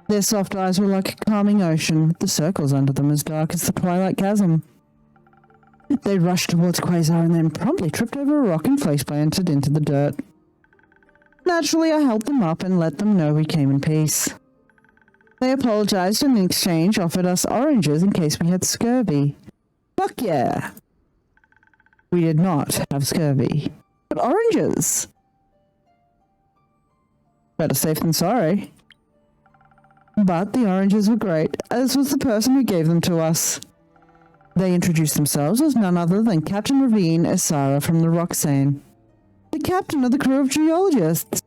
Their soft eyes were like a calming ocean, the circles under them as dark as the twilight chasm. They rushed towards Quasar and then promptly tripped over a rock and face-planted into the dirt. Naturally, I helped them up and let them know we came in peace. They apologized and in exchange offered us oranges in case we had scurvy. Fuck yeah! We did not have scurvy, but oranges! Better safe than sorry. But the oranges were great, as was the person who gave them to us. They introduced themselves as none other than Captain Ravine Esara from the Roxane, the captain of the crew of geologists.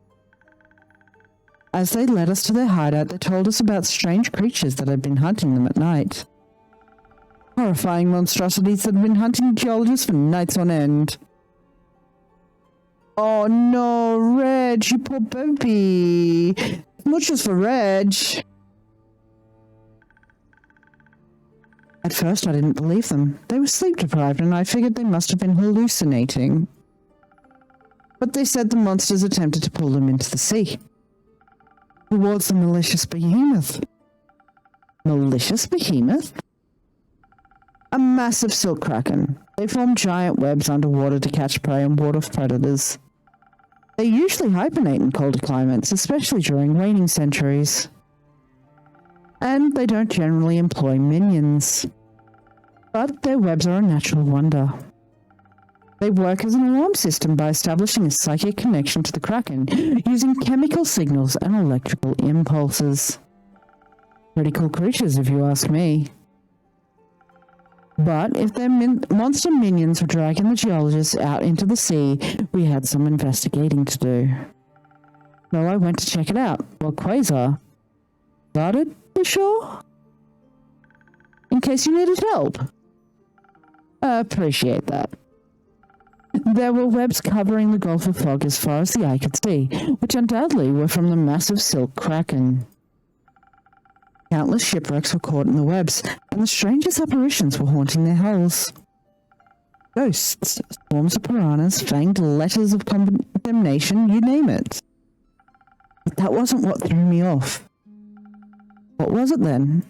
As they led us to their hideout, they told us about strange creatures that had been hunting them at night. Horrifying monstrosities that had been hunting geologists for nights on end. Oh no, Reg, you poor baby. Much for Reg. At first I didn't believe them. They were sleep deprived and I figured they must have been hallucinating. But they said the monsters attempted to pull them into the sea. Towards the malicious behemoth. Malicious behemoth? A massive silk kraken. They form giant webs underwater to catch prey on water predators. They usually hibernate in colder climates, especially during waning centuries. And they don't generally employ minions. But their webs are a natural wonder. They work as an alarm system by establishing a psychic connection to the kraken, using chemical signals and electrical impulses. Pretty cool creatures if you ask me. But if their monster minions were dragging the geologists out into the sea, we had some investigating to do. So I went to check it out, while Quasar guarded the shore? In case you needed help. I appreciate that. There were webs covering the Gulf of Fog as far as the eye could see, which undoubtedly were from the massive silk kraken. Countless shipwrecks were caught in the webs, and the strangest apparitions were haunting their hulls. Ghosts, swarms of piranhas, fanged letters of condemnation, you name it. But that wasn't what threw me off. What was it then?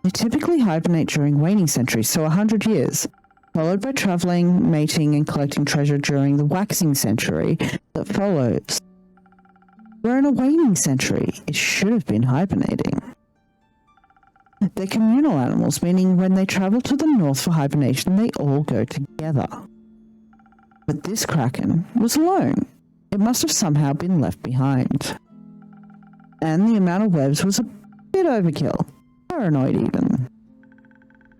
They typically hibernate during waning centuries, so 100 years. followed by travelling, mating, and collecting treasure during the waxing century that follows. We're in a waning century. It should have been hibernating. They're communal animals, meaning when they travel to the north for hibernation, they all go together. But this kraken was alone. It must have somehow been left behind. And the amount of webs was a bit overkill. Paranoid even.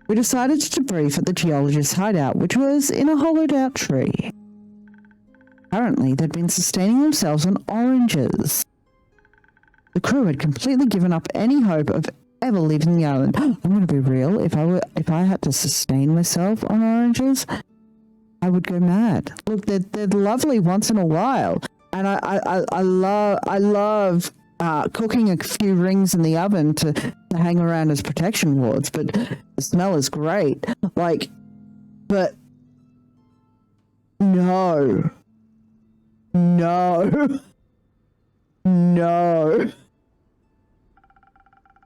We decided to debrief at the geologist's hideout, which was in a hollowed out tree. Apparently, they'd been sustaining themselves on oranges. The crew had completely given up any hope of ever leaving the island. I'm going to be real. If I had to sustain myself on oranges, I would go mad. Look, they're lovely once in a while, and I love cooking a few rings in the oven to hang around as protection wards. But the smell is great. But no.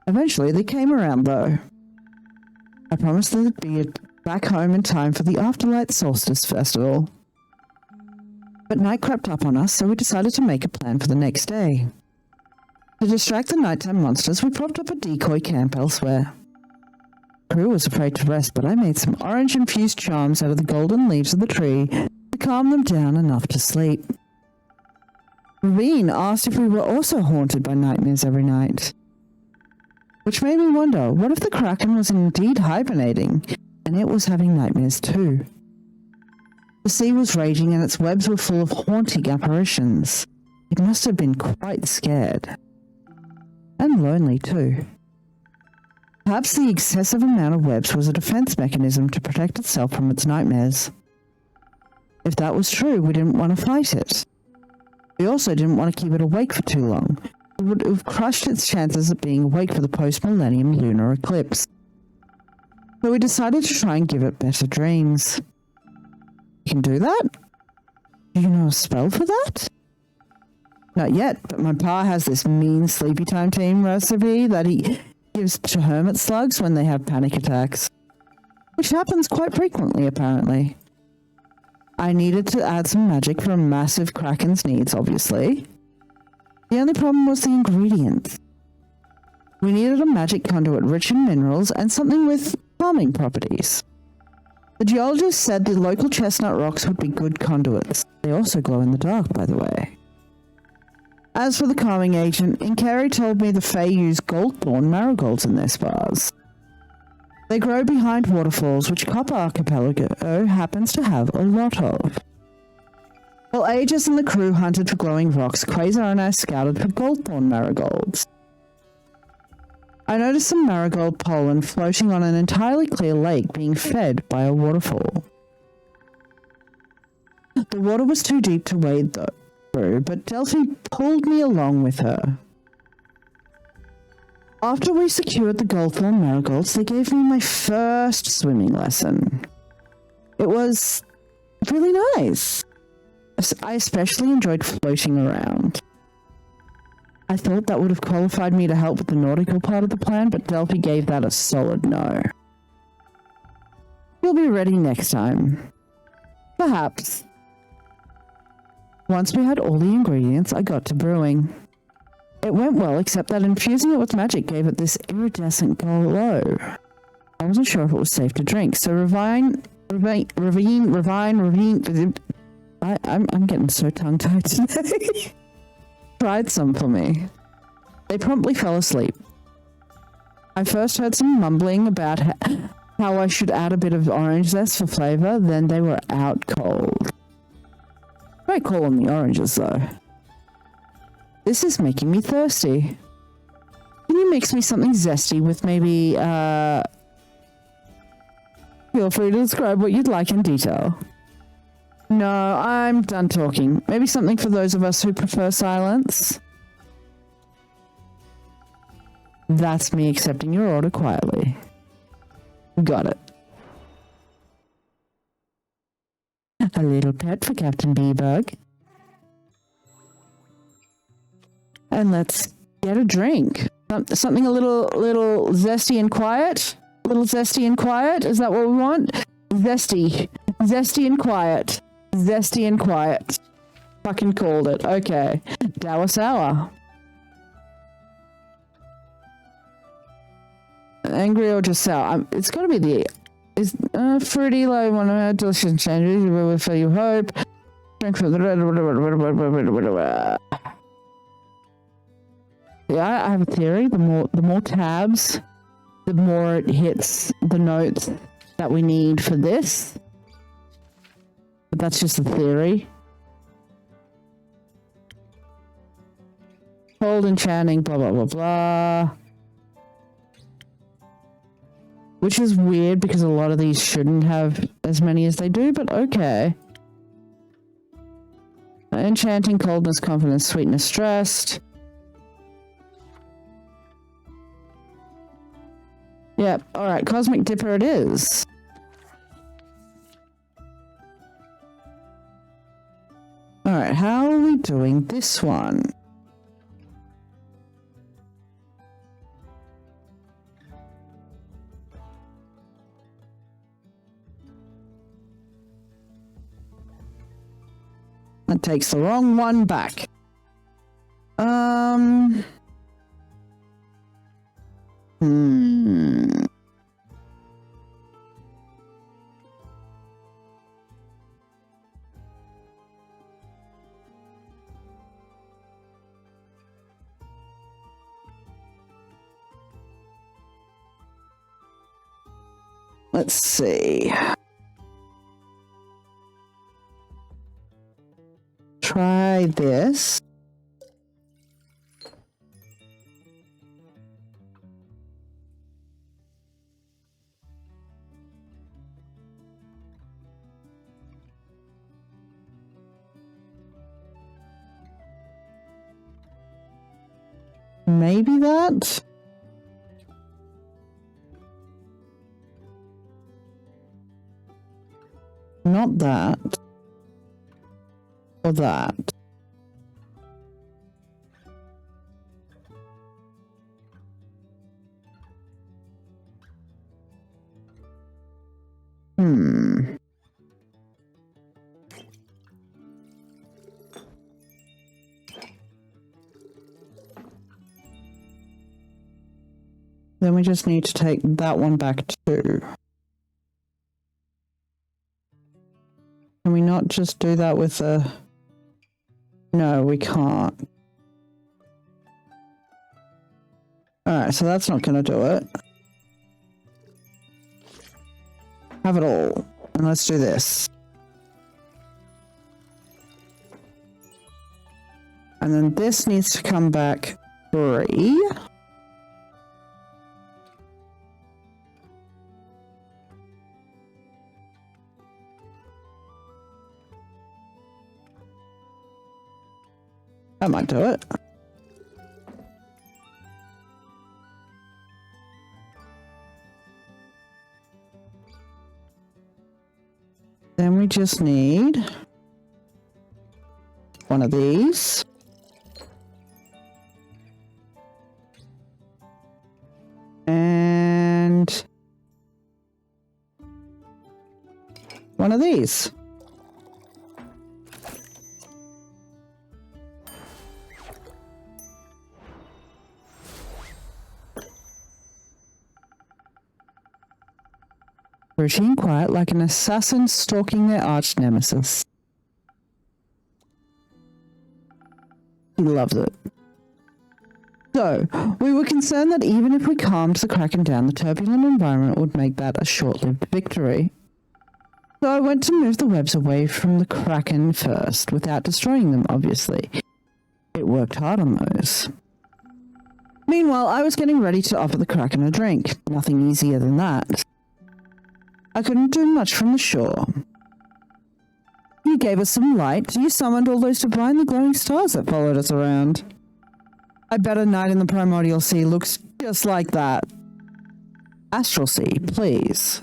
Eventually, they came around, though. I promised they'd be back home in time for the Afterlight Solstice Festival. But night crept up on us, so we decided to make a plan for the next day. To distract the nighttime monsters, we propped up a decoy camp elsewhere. The crew was afraid to rest, but I made some orange-infused charms out of the golden leaves of the tree to calm them down enough to sleep. Ravine asked if we were also haunted by nightmares every night. Which made me wonder, what if the kraken was indeed hibernating, and it was having nightmares too? The sea was raging and its webs were full of haunting apparitions. It must have been quite scared. And lonely too. Perhaps the excessive amount of webs was a defense mechanism to protect itself from its nightmares. If that was true, we didn't want to fight it. We also didn't want to keep it awake for too long. It would have crushed its chances of being awake for the post-millennium lunar eclipse. So we decided to try and give it better dreams. You can do that? Do you know a spell for that? Not yet, but my pa has this mean sleepy time team recipe that he gives to hermit slugs when they have panic attacks. Which happens quite frequently, apparently. I needed to add some magic for a massive kraken's needs, obviously. The only problem was the ingredients. We needed a magic conduit rich in minerals and something with calming properties. The geologist said the local chestnut rocks would be good conduits. They also glow in the dark, by the way. As for the calming agent, Inkari told me the Fae use gold-born marigolds in their spas. They grow behind waterfalls, which Copper Archipelago happens to have a lot of. While Aegis and the crew hunted for glowing rocks, Quasar and I scouted for gold-born marigolds. I noticed some marigold pollen floating on an entirely clear lake being fed by a waterfall. The water was too deep to wade through, but Delphi pulled me along with her. After we secured the gold-born marigolds, they gave me my first swimming lesson. It was really nice. I especially enjoyed floating around. I thought that would have qualified me to help with the nautical part of the plan, but Delphi gave that a solid no. You'll be ready next time. Perhaps. Once we had all the ingredients, I got to brewing. It went well, except that infusing it with magic gave it this iridescent glow. I wasn't sure if it was safe to drink, so I'm getting so tongue-tied today. Tried some for me. They promptly fell asleep. I first heard some mumbling about how I should add a bit of orange zest for flavor, then they were out cold. Great call on the oranges, though. This is making me thirsty. Can you mix me something zesty with maybe, Feel free to describe what you'd like in detail. No, I'm done talking. Maybe something for those of us who prefer silence? That's me accepting your order quietly. Got it. A little pet for Captain Bee-Bug. And let's get a drink. Something a little zesty and quiet? A little zesty and quiet? Is that what we want? Zesty. Zesty and quiet. Zesty and quiet. Fucking called it. Okay. Dour sour. Angry or just sour? It's gotta be the... Is fruity, like one of our delicious changes. We will fill you hope. Drink for the... Yeah, I have a theory. The more tabs, the more it hits the notes that we need for this. But that's just a theory. Cold enchanting, blah blah blah blah. Which is weird because a lot of these shouldn't have as many as they do, but okay. Enchanting, coldness, confidence, sweetness, stressed. Yep, alright, Cosmic Dipper it is. Alright, how are we doing this one? That takes the wrong one back. Let's see. Try this. Maybe that? Not that. Or that. Then we just need to take that one back too. Can we not just do that with a... No, we can't. Alright, so that's not gonna do it. Have it all. And let's do this. And then this needs to come back 3. That might do it. Then we just need one of these. And one of these. Routine quiet like an assassin stalking their arch nemesis. He loves it. So, we were concerned that even if we calmed the Kraken down, the turbulent environment would make that a short-lived victory. So I went to move the webs away from the Kraken first, without destroying them, obviously. It worked hard on those. Meanwhile, I was getting ready to offer the Kraken a drink. Nothing easier than that. I couldn't do much from the shore. You gave us some light. You summoned all those divinely glowing stars that followed us around. I bet a night in the primordial sea looks just like that. Astral sea, please.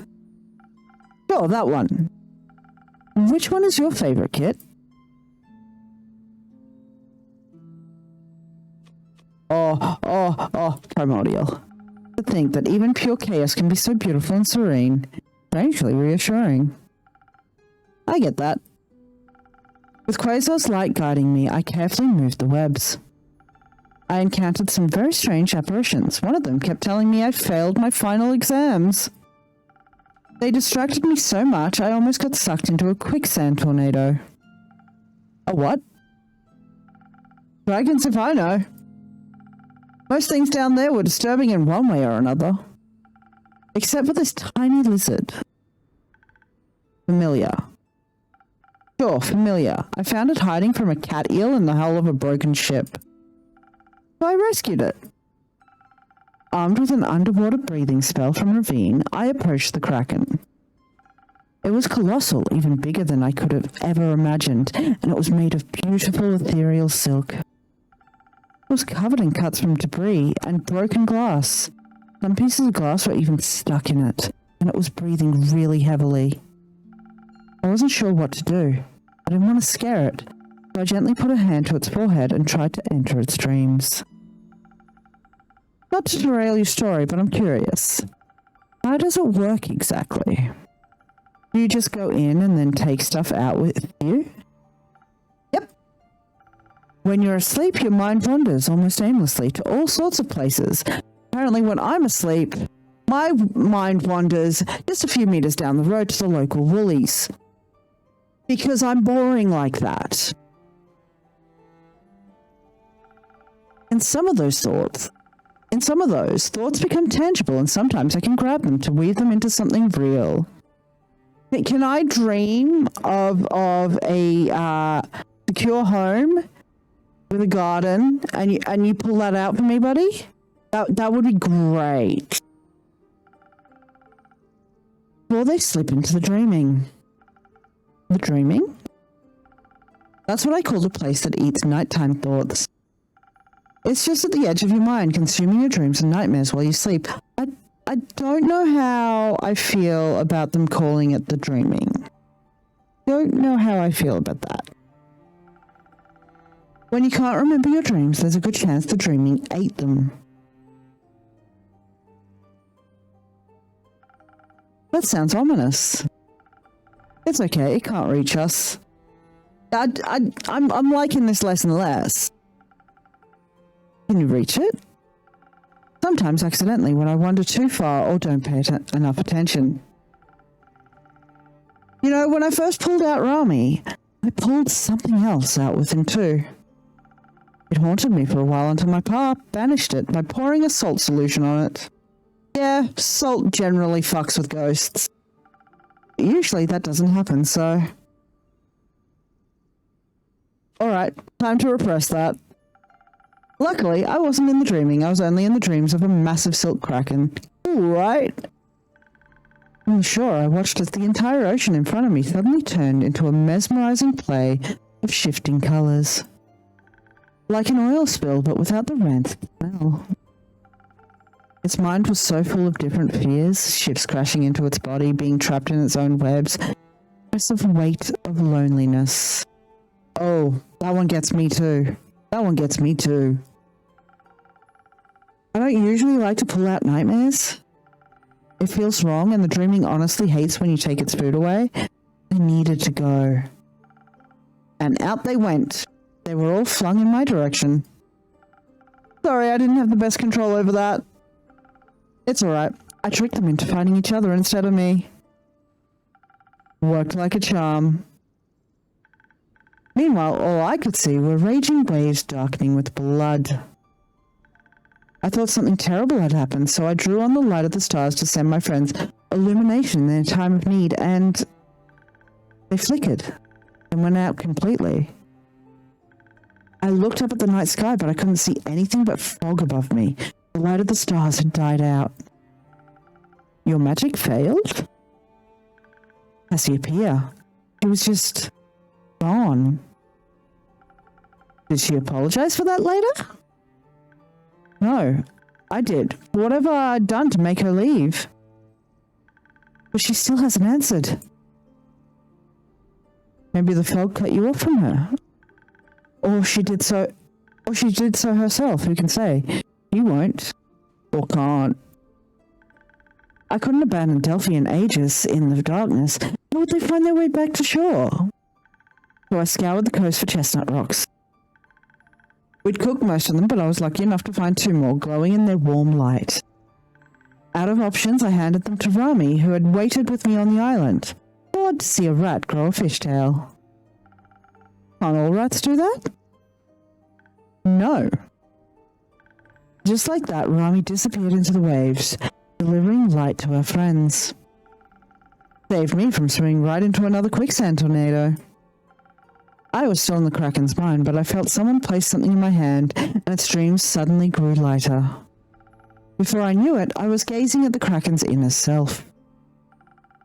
Sure, that one. Which one is your favorite, Kit? Oh, primordial. To think that even pure chaos can be so beautiful and serene. strangely reassuring. I get that. With Quasar's light guiding me, I carefully moved the webs. I encountered some very strange apparitions. One of them kept telling me I failed my final exams. They distracted me so much I almost got sucked into a quicksand tornado. A what? Dragons if I know. Most things down there were disturbing in one way or another. Except for this tiny lizard. Familiar. Sure, familiar. I found it hiding from a cat eel in the hull of a broken ship. So I rescued it. Armed with an underwater breathing spell from Ravine, I approached the Kraken. It was colossal, even bigger than I could have ever imagined, and it was made of beautiful ethereal silk. It was covered in cuts from debris and broken glass. Some pieces of glass were even stuck in it, and it was breathing really heavily. I wasn't sure what to do. I didn't want to scare it, so I gently put a hand to its forehead and tried to enter its dreams. Not to derail your story, but I'm curious. How does it work exactly? Do you just go in and then take stuff out with you? Yep. When you're asleep, your mind wanders almost aimlessly to all sorts of places. Apparently when I'm asleep, my mind wanders just a few meters down the road to the local Woolies. Because I'm boring like that. In some of those thoughts become tangible, and sometimes I can grab them to weave them into something real. Can I dream of a secure home with a garden, and you pull that out for me, buddy? That would be great. Before they slip into the dreaming. The dreaming? That's what I call the place that eats nighttime thoughts. It's just at the edge of your mind, consuming your dreams and nightmares while you sleep. I don't know how I feel about them calling it the dreaming. Don't know how I feel about that. When you can't remember your dreams, there's a good chance the dreaming ate them. That sounds ominous. It's okay, it can't reach us. I'm liking this less and less. Can you reach it? Sometimes accidentally when I wander too far or don't pay enough attention. You know, when I first pulled out Rami, I pulled something else out with him too. It haunted me for a while until my pa banished it by pouring a salt solution on it. Yeah, salt generally fucks with ghosts. But usually that doesn't happen, so... Alright, time to repress that. Luckily, I wasn't in the dreaming, I was only in the dreams of a massive silk kraken. Right? On the shore, I watched as the entire ocean in front of me suddenly turned into a mesmerizing play of shifting colors. Like an oil spill, but without the rancid smell. Its mind was so full of different fears, ships crashing into its body, being trapped in its own webs, of weight of loneliness. Oh, that one gets me too. That one gets me too. I don't usually like to pull out nightmares. It feels wrong, and the dreaming honestly hates when you take its food away. I needed to go. And out they went. They were all flung in my direction. Sorry, I didn't have the best control over that. It's alright. I tricked them into finding each other instead of me. Worked like a charm. Meanwhile, all I could see were raging waves darkening with blood. I thought something terrible had happened, so I drew on the light of the stars to send my friends illumination in their time of need, and they flickered and went out completely. I looked up at the night sky, but I couldn't see anything but fog above me. The light of the stars had died out. Your magic failed? Cassiopeia. It was just gone. Did she apologize for that later? No, I did. Whatever I'd done to make her leave. But she still hasn't answered. Maybe the fog cut you off from her. Or she did so herself, who can say? You won't. Or can't. I couldn't abandon Delphi and Aegis in the darkness. How would they find their way back to shore? So I scoured the coast for chestnut rocks. We'd cooked most of them, but I was lucky enough to find 2 more, glowing in their warm light. Out of options, I handed them to Rami, who had waited with me on the island. Odd to see a rat grow a fishtail. Can't all rats do that? No. Just like that, Rami disappeared into the waves, delivering light to her friends. Saved me from swimming right into another quicksand tornado. I was still in the Kraken's mind, but I felt someone place something in my hand, and its dreams suddenly grew lighter. Before I knew it, I was gazing at the Kraken's inner self.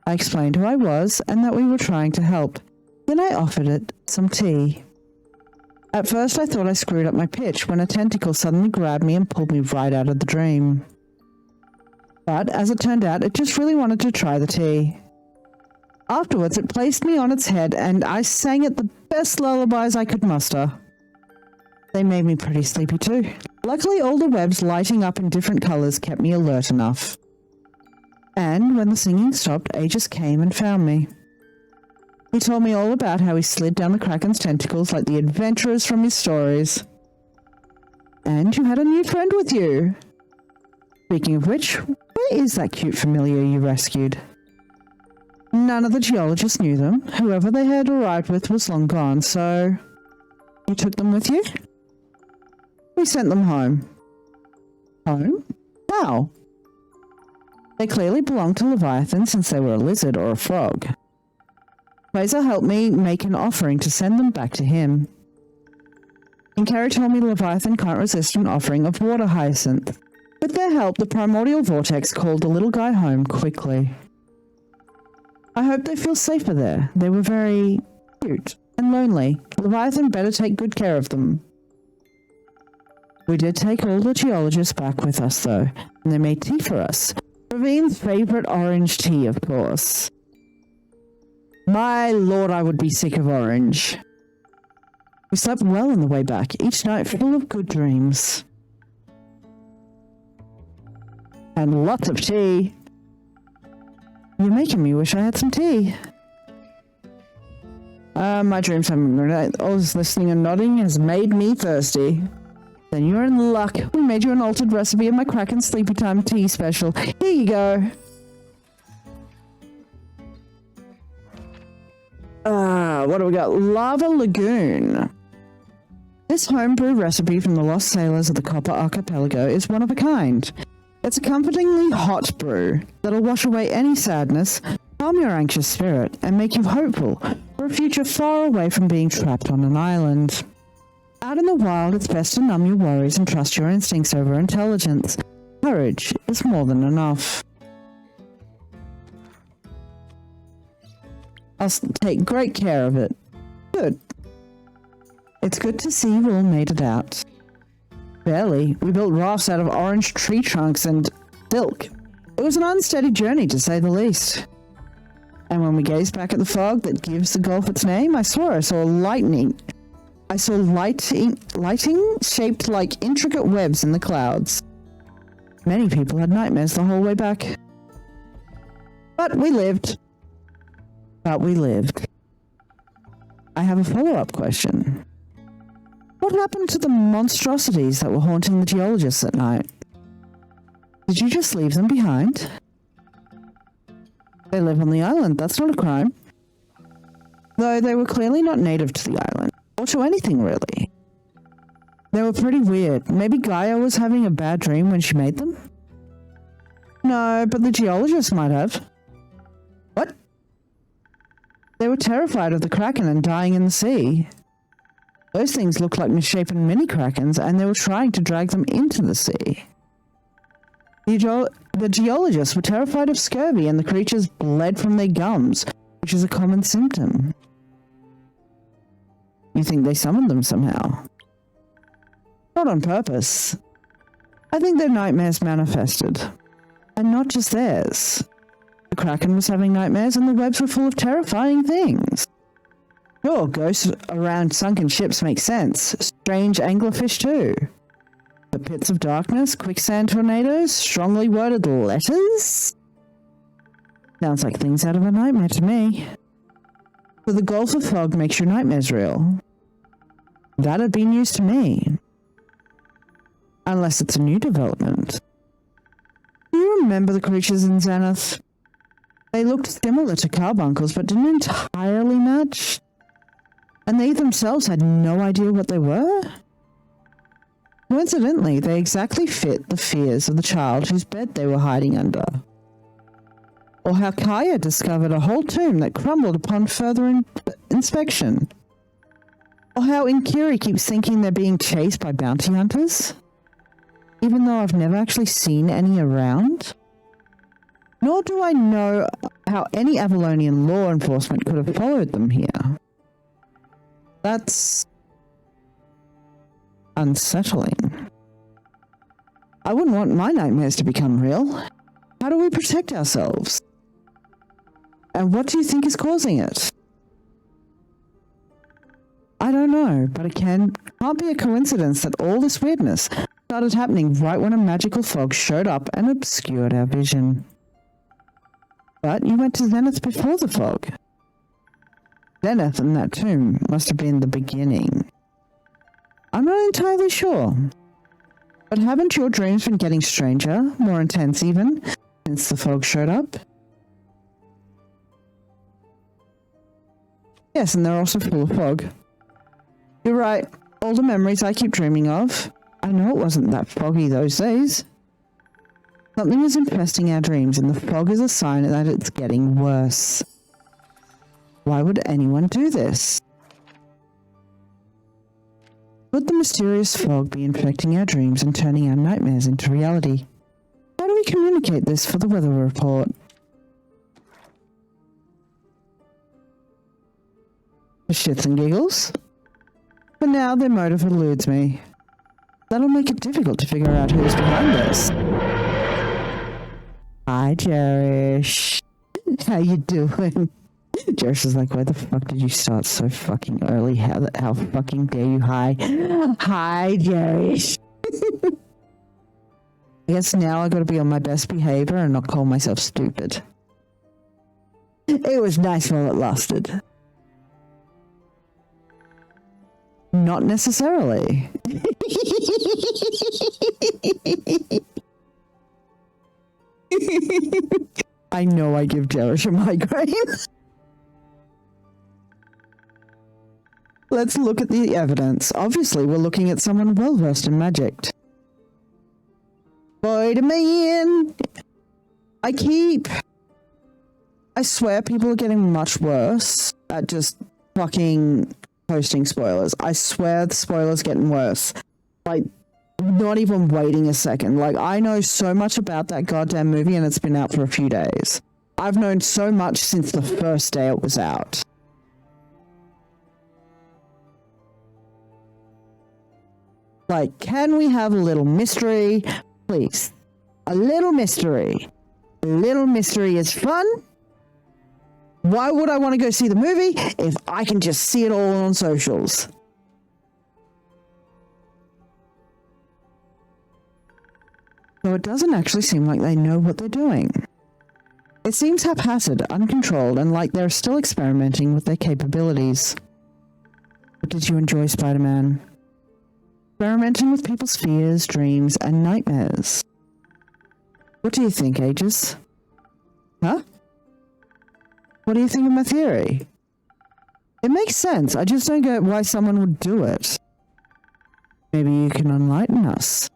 I explained who I was and that we were trying to help. Then I offered it some tea. At first I thought I screwed up my pitch when a tentacle suddenly grabbed me and pulled me right out of the dream. But as it turned out, it just really wanted to try the tea. Afterwards, it placed me on its head and I sang it the best lullabies I could muster. They made me pretty sleepy too. Luckily, all the webs lighting up in different colors kept me alert enough. And when the singing stopped, Aegis came and found me. He told me all about how he slid down the Kraken's tentacles like the adventurers from his stories. And you had a new friend with you. Speaking of which, where is that cute familiar you rescued? None of the geologists knew them. Whoever they had arrived with was long gone, so... You took them with you? We sent them home. Home? How? They clearly belonged to Leviathan since they were a lizard or a frog. Quasar helped me make an offering to send them back to him. Inkari told me Leviathan can't resist an offering of water hyacinth. With their help, the primordial vortex called the little guy home quickly. I hope they feel safer there. They were very cute and lonely. Leviathan better take good care of them. We did take all the geologists back with us, though, and they made tea for us. Ravine's favorite orange tea, of course. My lord, I would be sick of orange. We slept well on the way back, each night full of good dreams. And lots of tea. You're making me wish I had some tea. My dreams haven't... All this listening and nodding has made me thirsty. Then you're in luck. We made you an altered recipe of my Kraken Sleepy Time tea special. Here you go. What do we got? Lava Lagoon. This homebrew recipe from the lost sailors of the Copper Archipelago is one of a kind. It's a comfortingly hot brew that'll wash away any sadness, calm your anxious spirit, and make you hopeful for a future far away from being trapped on an island. Out in the wild, it's best to numb your worries and trust your instincts over intelligence. Courage is more than enough. I'll take great care of it. Good. It's good to see you all made it out. Barely. We built rafts out of orange tree trunks and silk. It was an unsteady journey, to say the least. And when we gazed back at the fog that gives the gulf its name, I saw lighting shaped like intricate webs in the clouds. Many people had nightmares the whole way back. But we lived. I have a follow-up question. What happened to the monstrosities that were haunting the geologists at night? Did you just leave them behind? They live on the island, that's not a crime. Though they were clearly not native to the island, or to anything really. They were pretty weird. Maybe Gaia was having a bad dream when she made them? No, but the geologists might have. What? They were terrified of the Kraken and dying in the sea. Those things looked like misshapen mini-Krakens, and they were trying to drag them into the sea. The geologists were terrified of scurvy, and the creatures bled from their gums, which is a common symptom. You think they summoned them somehow? Not on purpose. I think their nightmares manifested. And not just theirs. The Kraken was having nightmares, and the webs were full of terrifying things. Sure, ghosts around sunken ships make sense. Strange anglerfish too. The pits of darkness, quicksand tornadoes, strongly worded letters? Sounds like things out of a nightmare to me. So the gulf of fog makes your nightmares real. That'd be news to me. Unless it's a new development. Do you remember the creatures in Zenith? They looked similar to carbuncles, but didn't entirely match. And they themselves had no idea what they were. Coincidentally, they exactly fit the fears of the child whose bed they were hiding under. Or how Kaya discovered a whole tomb that crumbled upon further inspection. Or how Inkiri keeps thinking they're being chased by bounty hunters, even though I've never actually seen any around. Nor do I know how any Avalonian law enforcement could have followed them here. That's unsettling. I wouldn't want my nightmares to become real. How do we protect ourselves? And what do you think is causing it? I don't know, but it can't be a coincidence that all this weirdness started happening right when a magical fog showed up and obscured our vision. But you went to Zenith before the fog. Zenith and that tomb must have been the beginning. I'm not entirely sure. But haven't your dreams been getting stranger, more intense even, since the fog showed up? Yes, and they're also full of fog. You're right, all the memories I keep dreaming of. I know it wasn't that foggy those days. Something is infesting our dreams, and the fog is a sign that it's getting worse. Why would anyone do this? Could the mysterious fog be infecting our dreams and turning our nightmares into reality? How do we communicate this for the weather report? For shits and giggles? For now, their motive eludes me. That'll make it difficult to figure out who's behind this. Hi, Jerish. How you doing? Jerish is like, why the fuck did you start so fucking early? How fucking dare you? Hi, Jerish. I guess now I gotta be on my best behavior and not call myself stupid. It was nice while it lasted. Not necessarily. I know I give Jerish a migraine. Let's look at the evidence. Obviously, we're looking at someone well-versed in magic. Wait a minute. I swear people are getting much worse at just fucking posting spoilers. I swear the spoilers getting worse. Like, not even waiting a second. Like, I know so much about that goddamn movie and it's been out for a few days. I've known so much since the first day it was out. Like, can we have a little mystery? Please. A little mystery. A little mystery is fun. Why would I want to go see the movie if I can just see it all on socials? So it doesn't actually seem like they know what they're doing. It seems haphazard, uncontrolled, and like they're still experimenting with their capabilities. But did you enjoy Spider-Man? Experimenting with people's fears, dreams, and nightmares. What do you think, Aegis? Huh? What do you think of my theory? It makes sense, I just don't get why someone would do it. Maybe you can enlighten us.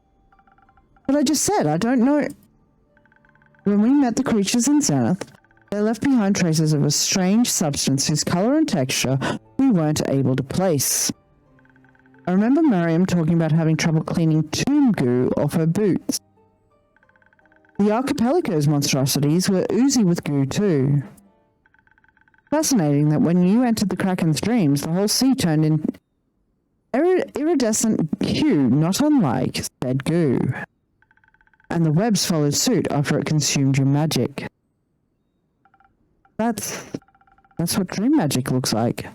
But I just said, I don't know. When we met the creatures in Zenith, they left behind traces of a strange substance whose color and texture we weren't able to place. I remember Miriam talking about having trouble cleaning tomb goo off her boots. The archipelago's monstrosities were oozy with goo too. Fascinating that when you entered the Kraken's dreams, the whole sea turned in iridescent hue, not unlike said goo. And the webs followed suit after it consumed your magic. That's what dream magic looks like.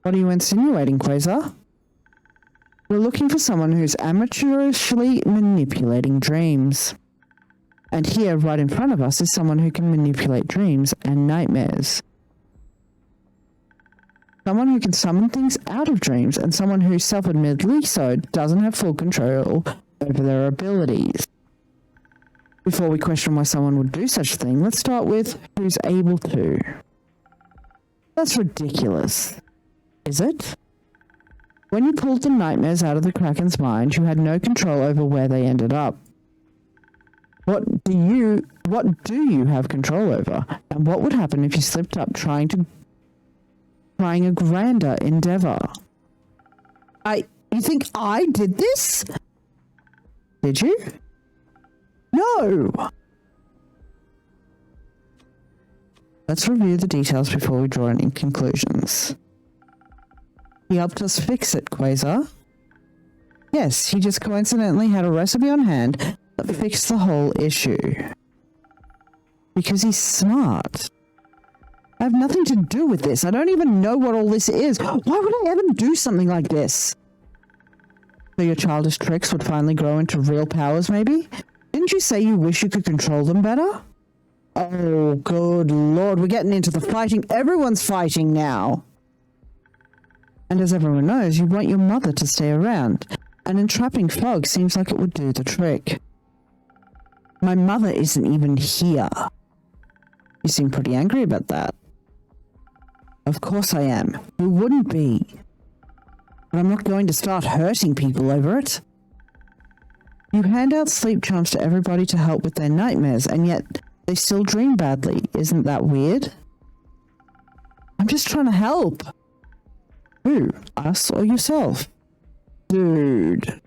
What are you insinuating, Quasar? We're looking for someone who's amateurishly manipulating dreams. And here, right in front of us, is someone who can manipulate dreams and nightmares. Someone who can summon things out of dreams, and someone who, self-admittedly so, doesn't have full control over their abilities. Before we question why someone would do such a thing, let's start with who's able to. That's ridiculous. Is it? When you pulled the nightmares out of the Kraken's mind, you had no control over where they ended up. What do you have control over? And what would happen if you slipped up trying a grander endeavor? You think I did this? Did you? No! Let's review the details before we draw any conclusions. He helped us fix it, Quasar. Yes, he just coincidentally had a recipe on hand that fixed the whole issue. Because he's smart. I have nothing to do with this. I don't even know what all this is. Why would I ever do something like this? So your childish tricks would finally grow into real powers, maybe? Didn't you say you wish you could control them better? Oh, good lord, we're getting into the fighting. Everyone's fighting now. And as everyone knows, you want your mother to stay around. And entrapping fog seems like it would do the trick. My mother isn't even here. You seem pretty angry about that. Of course I am. Who wouldn't be? But I'm not going to start hurting people over it. You hand out sleep charms to everybody to help with their nightmares, and yet they still dream badly. Isn't that weird? I'm just trying to help. Who? Us or yourself? Dude.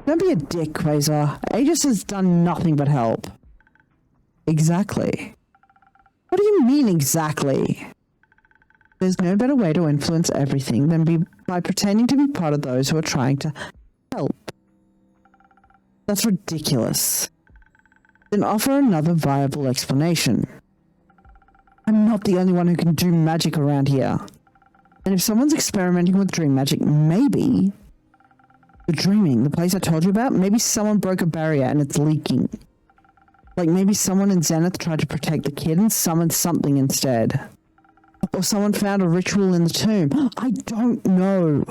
Don't be a dick, Quasar. Aegis has done nothing but help. Exactly. What do you mean exactly? There's no better way to influence everything than by pretending to be part of those who are trying to help. That's ridiculous. Then offer another viable explanation. I'm not the only one who can do magic around here. And if someone's experimenting with dream magic, maybe... The dreaming, the place I told you about, maybe someone broke a barrier and it's leaking. Like maybe someone in Zenith tried to protect the kid and summoned something instead. Or someone found a ritual in the tomb. I don't know.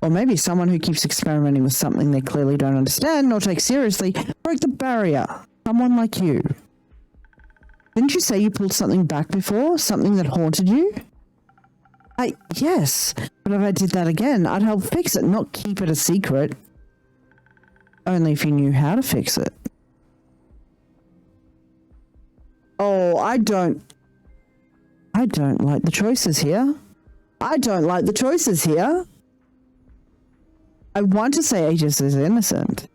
Or maybe someone who keeps experimenting with something they clearly don't understand nor take seriously broke the barrier. Someone like you. Didn't you say you pulled something back before? Something that haunted you? Yes, but if I did that again, I'd help fix it, not keep it a secret. Only if you knew how to fix it. Oh, I don't like the choices here. I don't like the choices here. I want to say Aegis is innocent.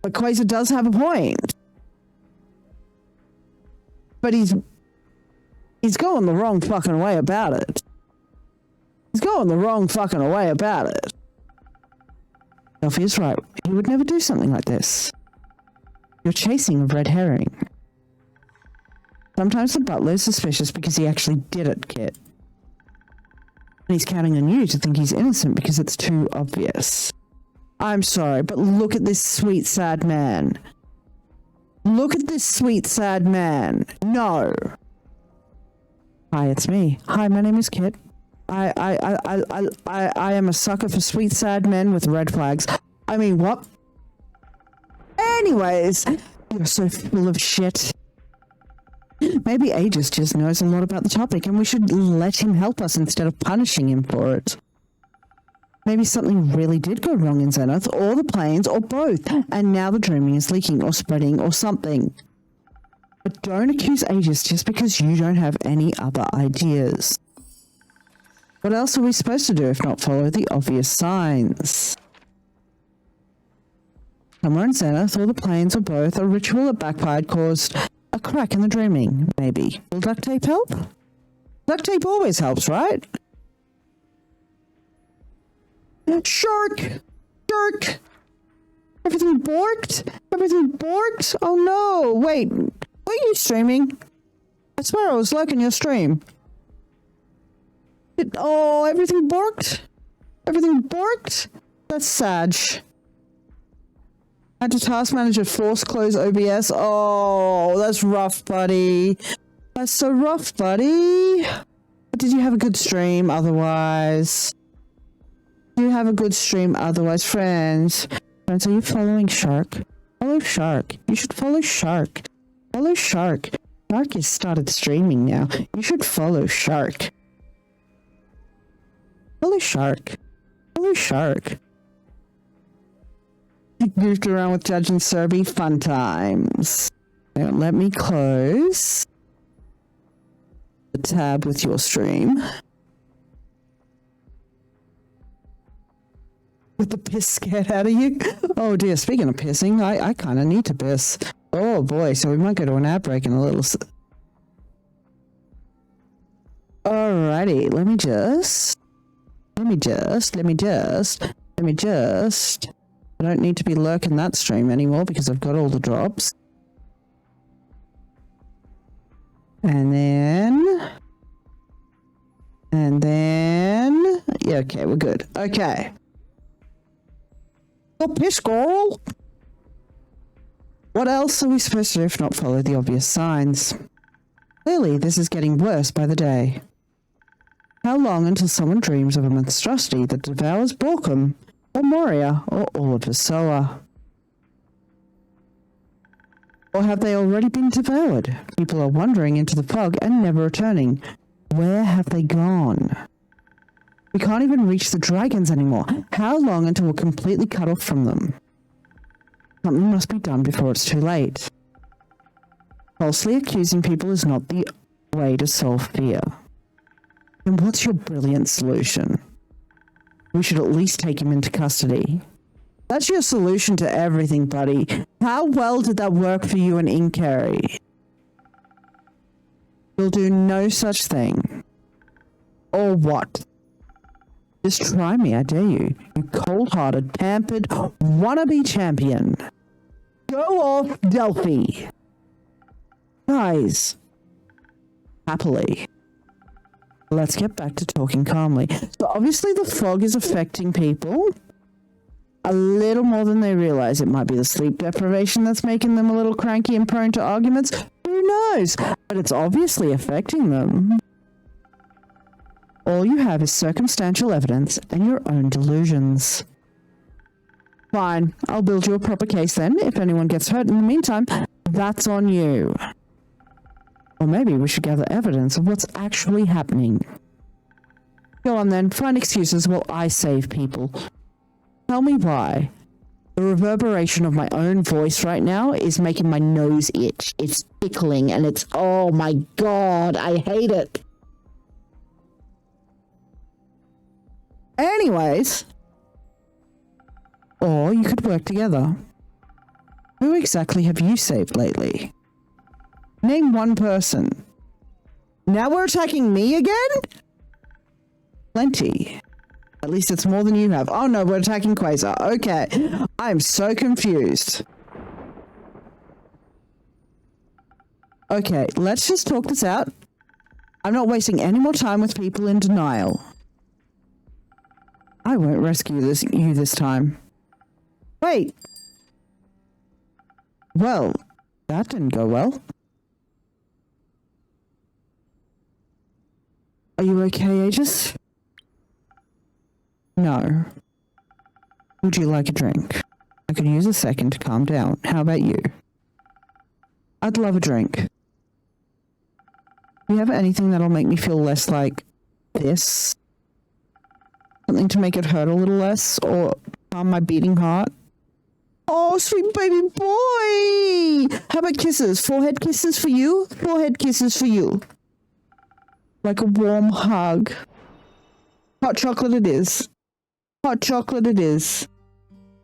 But Quasar does have a point. But he's going the wrong fucking way about it. Delphi right. He would never do something like this. You're chasing a red herring. Sometimes the butler is suspicious because he actually did it, Kit. And he's counting on you to think he's innocent because it's too obvious. I'm sorry, but look at this sweet, sad man. No. Hi, it's me. Hi, my name is Kit. I am a sucker for sweet, sad men with red flags. I mean, what? Anyways, you're so full of shit. Maybe Aegis just knows a lot about the topic and we should let him help us instead of punishing him for it. Maybe something really did go wrong in Zenith, or the planes, or both, and now the dreaming is leaking, or spreading, or something. But don't accuse Aegis just because you don't have any other ideas. What else are we supposed to do if not follow the obvious signs? Somewhere in Zenith, or the planes, or both, a ritual that backfired caused a crack in the dreaming, maybe. Will duct tape help? Duct tape always helps, right? Shark! Everything borked? Oh no! Wait, were you streaming? I swear I was liking your stream. Everything borked? That's sad. Had to task manager force close OBS. Oh, that's rough, buddy. That's so rough, buddy. But did you have a good stream otherwise? Did you have a good stream otherwise, friends? Friends, are you following Shark? Follow Shark. You should follow Shark. Follow Shark. Shark has started streaming now. You should follow Shark. Follow Shark. Follow Shark. Goofed around with Judge and Serby. Fun times. Now let me close the tab with your stream. With the piss scared out of you? Oh dear, speaking of pissing, I kind of need to piss. Oh boy, so we might go to an ad break in a little... Alrighty, let me just... I don't need to be lurking that stream anymore because I've got all the drops. And then... Yeah, okay, we're good. Okay. Oh, piss girl! What else are we supposed to do if not follow the obvious signs? Clearly, this is getting worse by the day. How long until someone dreams of a monstrosity that devours Borkum, or Moria, or all of Pessoa? Or have they already been devoured? People are wandering into the fog and never returning. Where have they gone? We can't even reach the dragons anymore. How long until we're completely cut off from them? Something must be done before it's too late. Falsely accusing people is not the way to solve fear. Then what's your brilliant solution? We should at least take him into custody. That's your solution to everything, buddy. How well did that work for you and Inkari? You'll do no such thing. Or what? Just try me, I dare you. You cold-hearted, pampered, wannabe champion. Go off, Delphi. Guys. Happily. Let's get back to talking calmly. So obviously the fog is affecting people a little more than they realize. It might be the sleep deprivation that's making them a little cranky and prone to arguments. Who knows? But it's obviously affecting them. All you have is circumstantial evidence and your own delusions. Fine, I'll build you a proper case then. If anyone gets hurt in the meantime, that's on you. Or maybe we should gather evidence of what's actually happening. Go on then, find excuses while I save people. Tell me why. The reverberation of my own voice right now is making my nose itch. It's tickling and it's, oh my god, I hate it. Anyways. Or you could work together. Who exactly have you saved lately? Name one person. Now we're attacking me again? Plenty. At least it's more than you have. Oh no, we're attacking Quasar. Okay. I'm so confused. Okay, let's just talk this out. I'm not wasting any more time with people in denial. I won't rescue you this time. Wait. Well, that didn't go well. Are you okay, Aegis? No. Would you like a drink? I could use a second to calm down. How about you? I'd love a drink. Do you have anything that'll make me feel less like this? Something to make it hurt a little less, or calm my beating heart? Oh, sweet baby boy! How about kisses? Forehead kisses for you? Forehead kisses for you. Like a warm hug. Hot chocolate it is. Hot chocolate it is.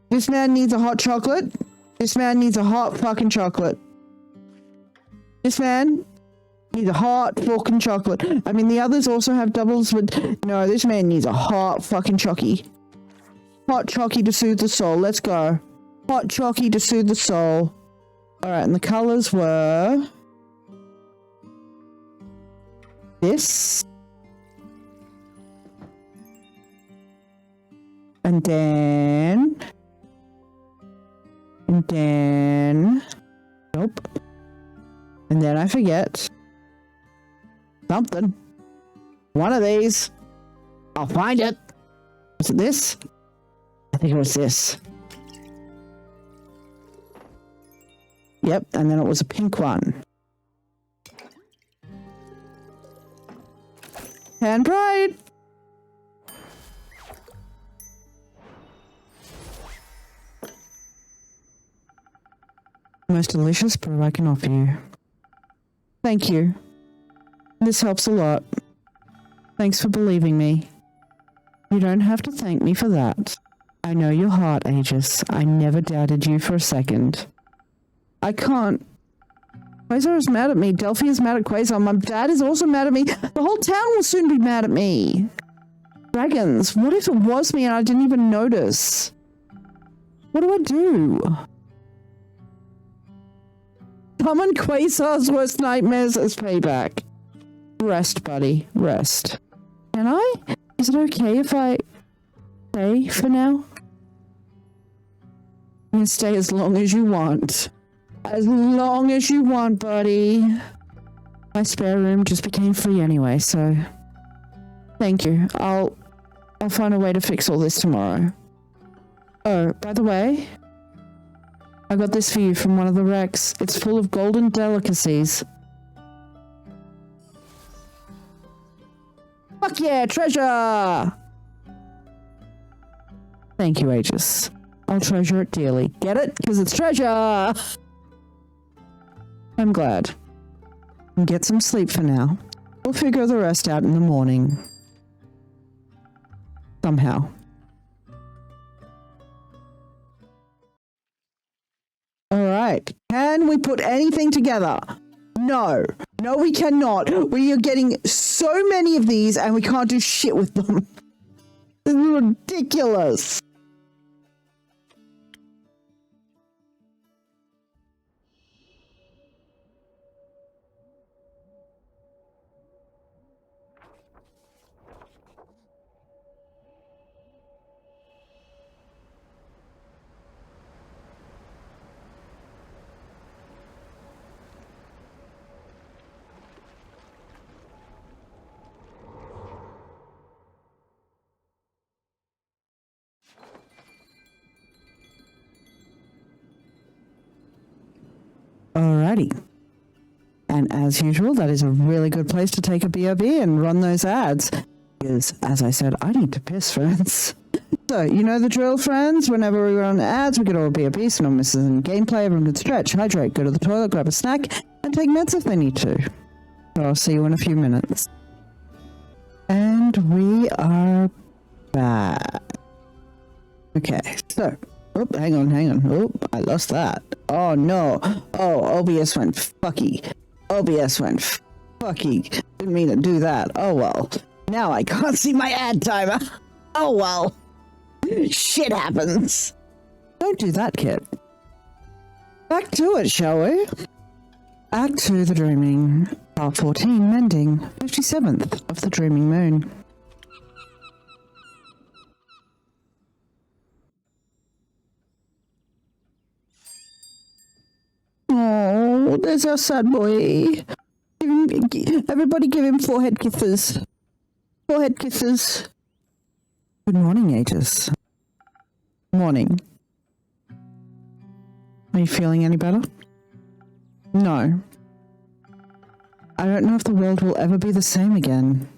This man needs a hot chocolate. This man needs a hot fucking chocolate. This man needs a hot fucking chocolate. I mean, the others also have doubles, but no, this man needs a hot fucking chocky. Hot chocky to soothe the soul. Let's go. Hot chocky to soothe the soul. Alright, and the colors were... this. And then... Nope. And then I forget. Something. One of these. I'll find it. Was it this? I think it was this. Yep, and then it was a pink one. Hand right. Most delicious brew I can offer you. Thank you. This helps a lot. Thanks for believing me. You don't have to thank me for that. I know your heart, Aegis. I never doubted you for a second. I can't. Quasar is mad at me. Delphi is mad at Quasar. My dad is also mad at me. The whole town will soon be mad at me. Dragons. What if it was me and I didn't even notice? What do I do? Summon Quasar's worst nightmares as payback. Rest, buddy. Rest. Can I? Is it okay if I stay for now? You can stay as long as you want. As long as you want, buddy. My spare room just became free anyway, so... Thank you. I'll find a way to fix all this tomorrow. Oh, by the way... I got this for you from one of the wrecks. It's full of golden delicacies. Fuck yeah, treasure! Thank you, Aegis. I'll treasure it dearly. Get it? Because it's treasure! I'm glad. Get some sleep for now. We'll figure the rest out in the morning. Somehow. Alright. Can we put anything together? No. No, we cannot. We are getting so many of these and we can't do shit with them. This is ridiculous. Alrighty. And as usual, that is a really good place to take a BRB and run those ads. Because, as I said, I need to piss, friends. So, you know the drill, friends. Whenever we run ads, we get all a BRB, so no misses in gameplay. Everyone can stretch, hydrate, go to the toilet, grab a snack, and take meds if they need to. So I'll see you in a few minutes. And we are back. Okay, so... Oh, hang on. Oh, I lost that. Oh, no. Oh, OBS went fucky. OBS went fucky. Didn't mean to do that. Oh, well. Now I can't see my ad timer. Oh, well. Shit happens. Don't do that, kid. Back to it, shall we? Act 2, The Dreaming. Part 14, Mending. 57th of the Dreaming Moon. Oh, there's our sad boy. Everybody give him forehead kisses. Forehead kisses. Good morning, Aegis. Morning. Are you feeling any better? No. I don't know if the world will ever be the same again.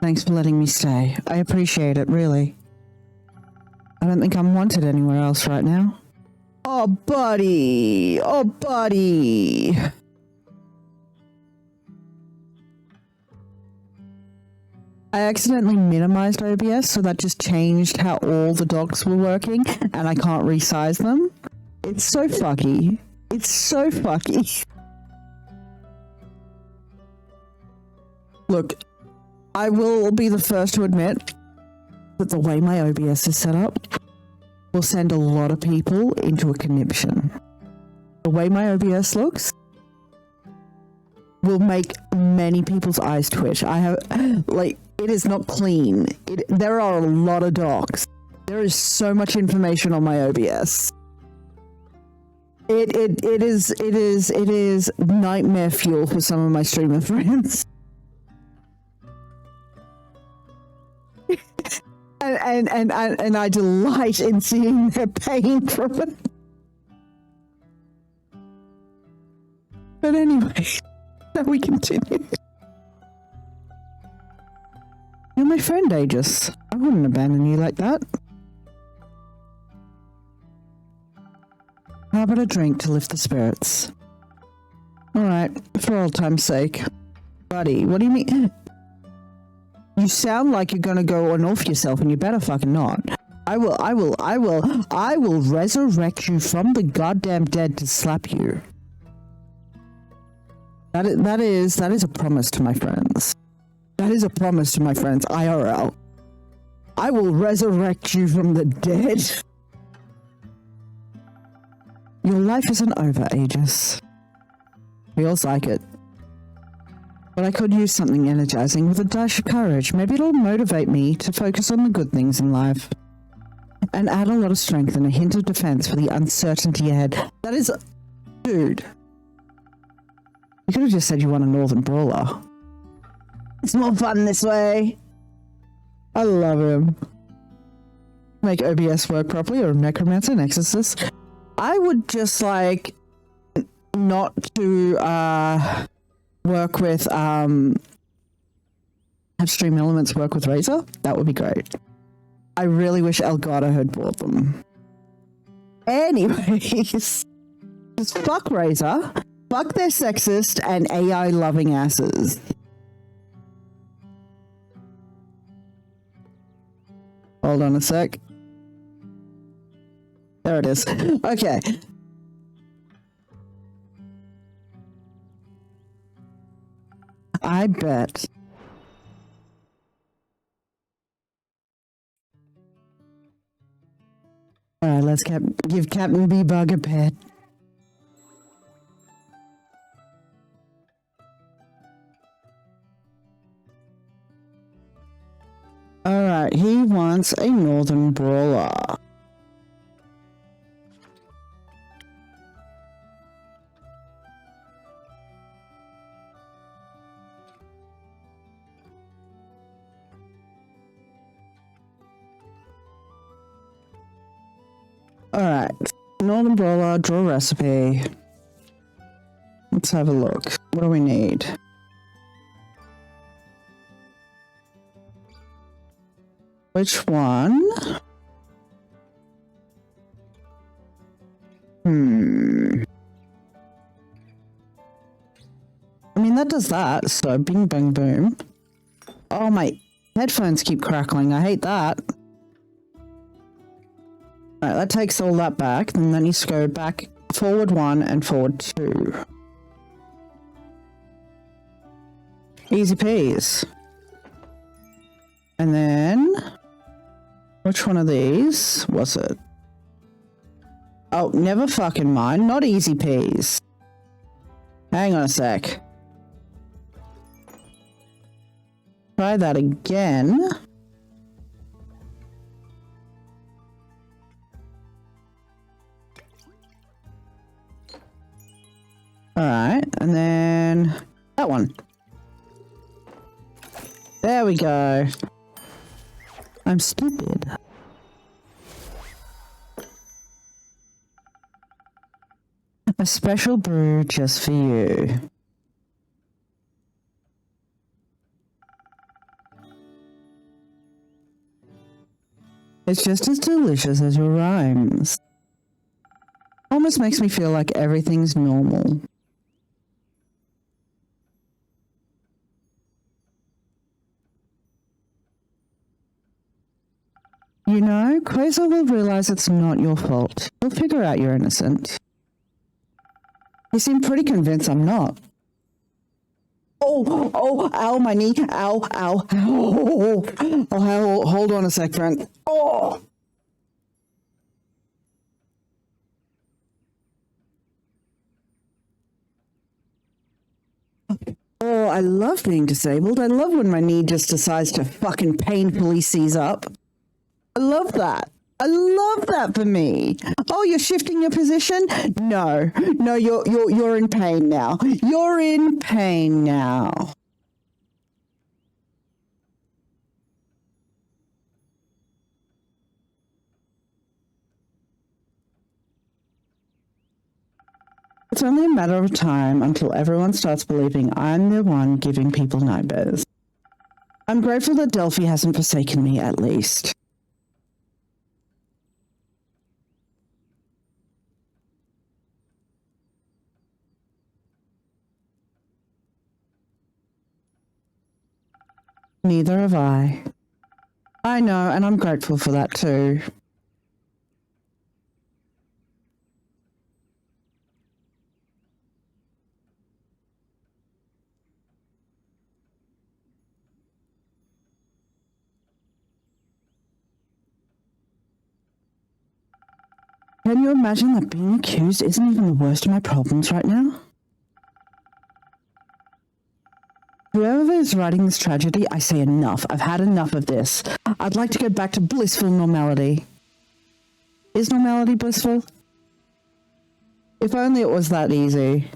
Thanks for letting me stay. I appreciate it, really. I don't think I'm wanted anywhere else right now. Oh, buddy. Oh, buddy. I accidentally minimized OBS, so that just changed how all the docs were working, and I can't resize them. It's so fucky. It's so fucky. Look, I will be the first to admit that the way my OBS is set up will send a lot of people into a conniption. The way my OBS looks will make many people's eyes twitch. I have, like, it is not clean. There are a lot of docs There is so much information on my OBS. It is nightmare fuel for some of my streamer friends. and I delight in seeing their pain from it. But anyway, now we continue. You're my friend, Aegis. I wouldn't abandon you like that. How about a drink to lift the spirits? Alright, for old time's sake. Buddy, what do you mean? You sound like you're gonna go on off yourself and you better fucking not. I will resurrect you from the goddamn dead to slap you. That is a promise to my friends. That is a promise to my friends, IRL. I will resurrect you from the dead. Your life isn't over, Aegis. Feels like it. But I could use something energizing with a dash of courage. Maybe it'll motivate me to focus on the good things in life. And add a lot of strength and a hint of defense for the uncertainty ahead. That is... Dude. You could have just said you want a Northern Brawler. It's more fun this way. I love him. Make OBS work properly, or Necromancer, an Exorcist. I would just like not to work with have Stream Elements work with Razor. That would be great. I really wish Elgato had bought them. Anyways, just fuck Razor, fuck their sexist and AI loving asses. Hold on a sec. There it is. Okay. I bet. Alright, let's give Captain B-Bug a pet. Alright, he wants a Northern Brawler. Alright, Northern Brawler, draw recipe. Let's have a look. What do we need? Which one? I mean, that does that, so bing, bang, boom. Oh, my headphones keep crackling. I hate that. Alright, that takes all that back, and then needs to go back forward 1 and forward 2. Easy peas. And then, which one of these was it? Oh, never fucking mind. Not easy peas. Hang on a sec. Try that again. Alright, and then that one. There we go. I'm stupid. A special brew just for you. It's just as delicious as your rhymes. Almost makes me feel like everything's normal. You know, Quasar will realize it's not your fault. He'll figure out you're innocent. You seem pretty convinced I'm not. Oh, ow, my knee. Ow, ow, ow. Oh, hold on a sec, friend. Oh! Oh, I love being disabled. I love when my knee just decides to fucking painfully seize up. I love that. I love that for me. Oh, you're shifting your position? No, you're in pain now. You're in pain now. It's only a matter of time until everyone starts believing I'm the one giving people nightmares. I'm grateful that Delphi hasn't forsaken me, at least. Neither have I. I know, and I'm grateful for that too. Can you imagine that being accused isn't even the worst of my problems right now? Whoever is writing this tragedy, I say enough. I've had enough of this. I'd like to go back to blissful normality. Is normality blissful? If only it was that easy.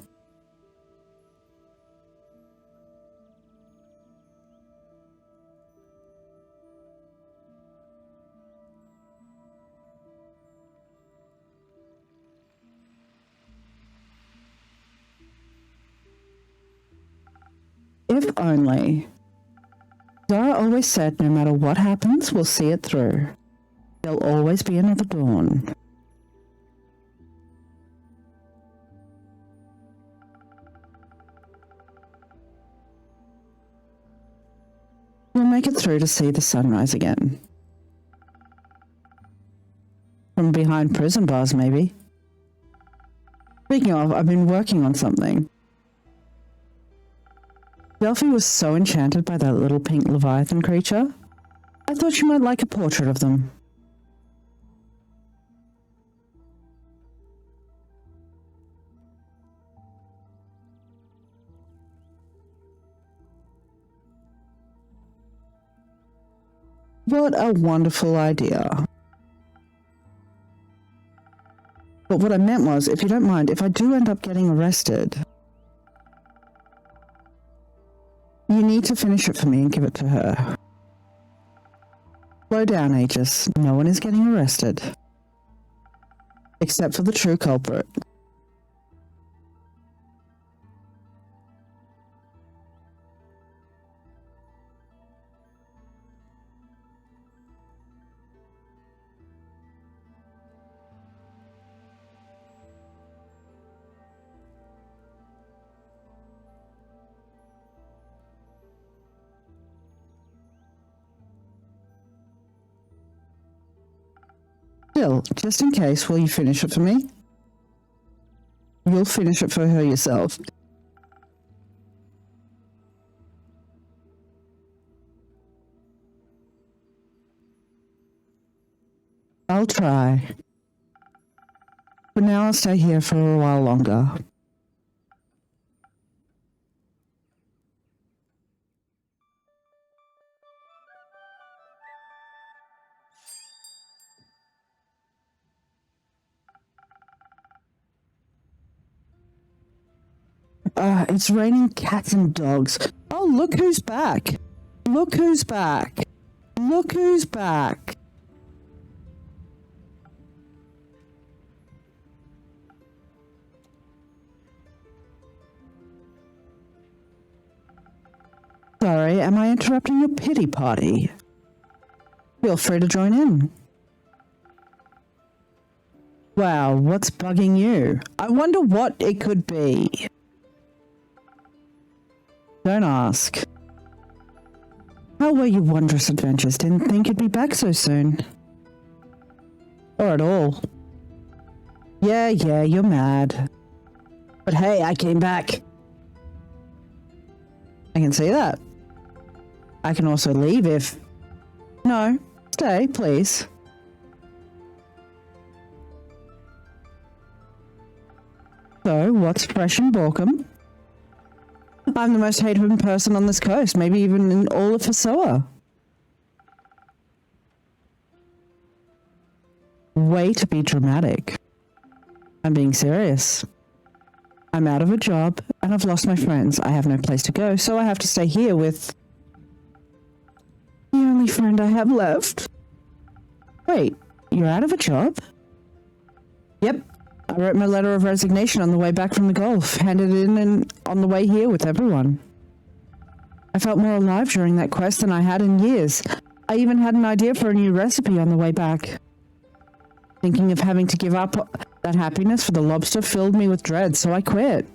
If only. Zara always said no matter what happens, we'll see it through. There'll always be another dawn. We'll make it through to see the sunrise again. From behind prison bars, maybe. Speaking of, I've been working on something. Delphi was so enchanted by that little pink Leviathan creature. I thought she might like a portrait of them. What a wonderful idea. But what I meant was, if you don't mind, if I do end up getting arrested, you need to finish it for me and give it to her. Slow down, Aegis. No one is getting arrested. Except for the true culprit. Still, just in case, will you finish it for me? You'll finish it for her yourself. I'll try. For now, I'll stay here for a while longer. It's raining cats and dogs. Oh, look who's back. Look who's back. Look who's back. Sorry, am I interrupting your pity party? Feel free to join in. Wow, what's bugging you? I wonder what it could be. Don't ask. How were your wondrous adventures? Didn't think you'd be back so soon. Or at all. Yeah, you're mad. But hey, I came back. I can see that. I can also leave if... No, stay, please. So, what's fresh in Borkham? I'm the most hated person on this coast, maybe even in all of Fasoa. way to be dramatic. I'm being serious. I'm out of a job and I've lost my friends. I have no place to go, so I have to stay here with the only friend I have left. Wait, you're out of a job? Yep. I wrote my letter of resignation on the way back from the golf, handed it in and on the way here with everyone. I felt more alive during that quest than I had in years. I even had an idea for a new recipe on the way back. Thinking of having to give up that happiness for the lobster filled me with dread, so I quit.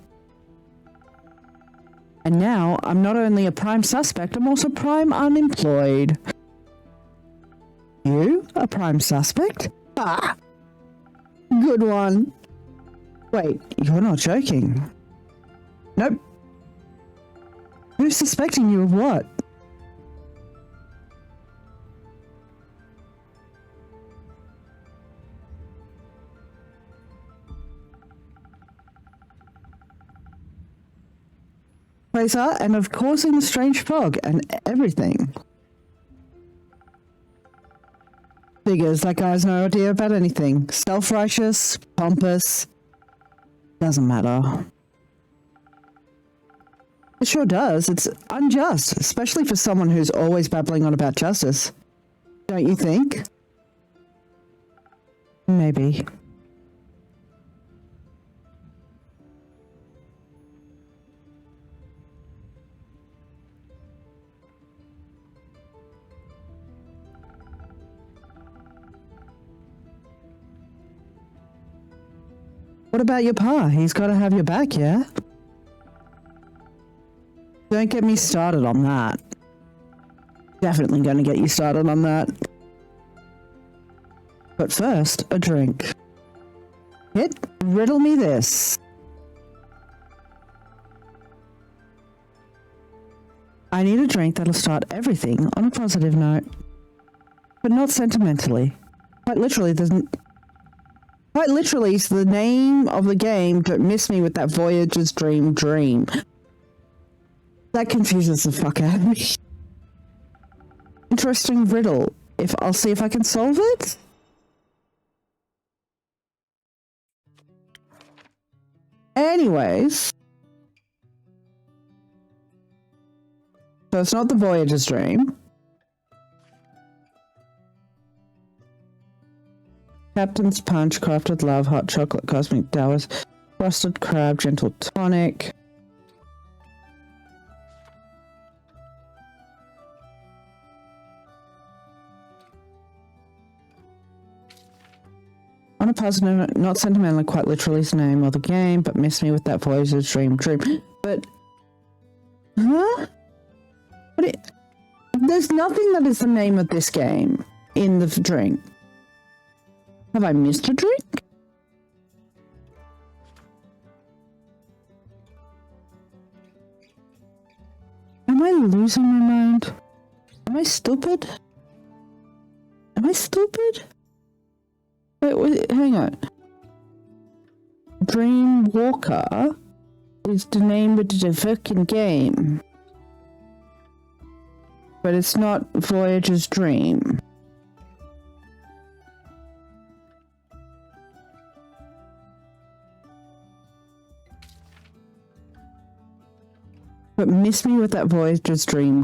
And now, I'm not only a prime suspect, I'm also prime unemployed. You? A prime suspect? Ah! Good one. Wait, you're not joking. Nope. Who's suspecting you of what? Quasar, and of causing the strange fog and everything. Figures that guy has no idea about anything. Self-righteous, pompous. Doesn't matter. It sure does. It's unjust, especially for someone who's always babbling on about justice. Don't you think? Maybe. What about your pa? He's got to have your back, yeah? Don't get me started on that. Definitely going to get you started on that. But first, a drink. Riddle me this. I need a drink that'll start everything on a positive note. But not sentimentally. Quite literally, it's the name of the game. Don't miss me with that Voyager's dream. That confuses the fuck out of me. Interesting riddle. I'll see if I can solve it. Anyways. So it's not the Voyager's dream. Captain's Punch, Crafted Love, Hot Chocolate, Cosmic Towers, Frosted Crab, Gentle Tonic. On a positive note, not sentimentally, quite literally is the name of the game, but miss me with that Voyager's dream. But... Huh? There's nothing that is the name of this game in the drink. Have I missed a drink? Am I losing my mind? Am I stupid? Wait, hang on. Dream Walker is the name of the fucking game. But it's not Voyager's Dream. But miss me with that Voyager's Dream.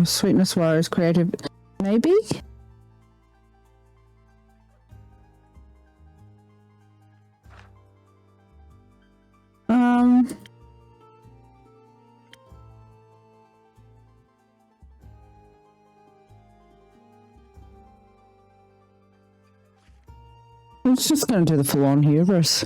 Sweetness Warriors Creative. Maybe? It's just gonna do the full-on hubris.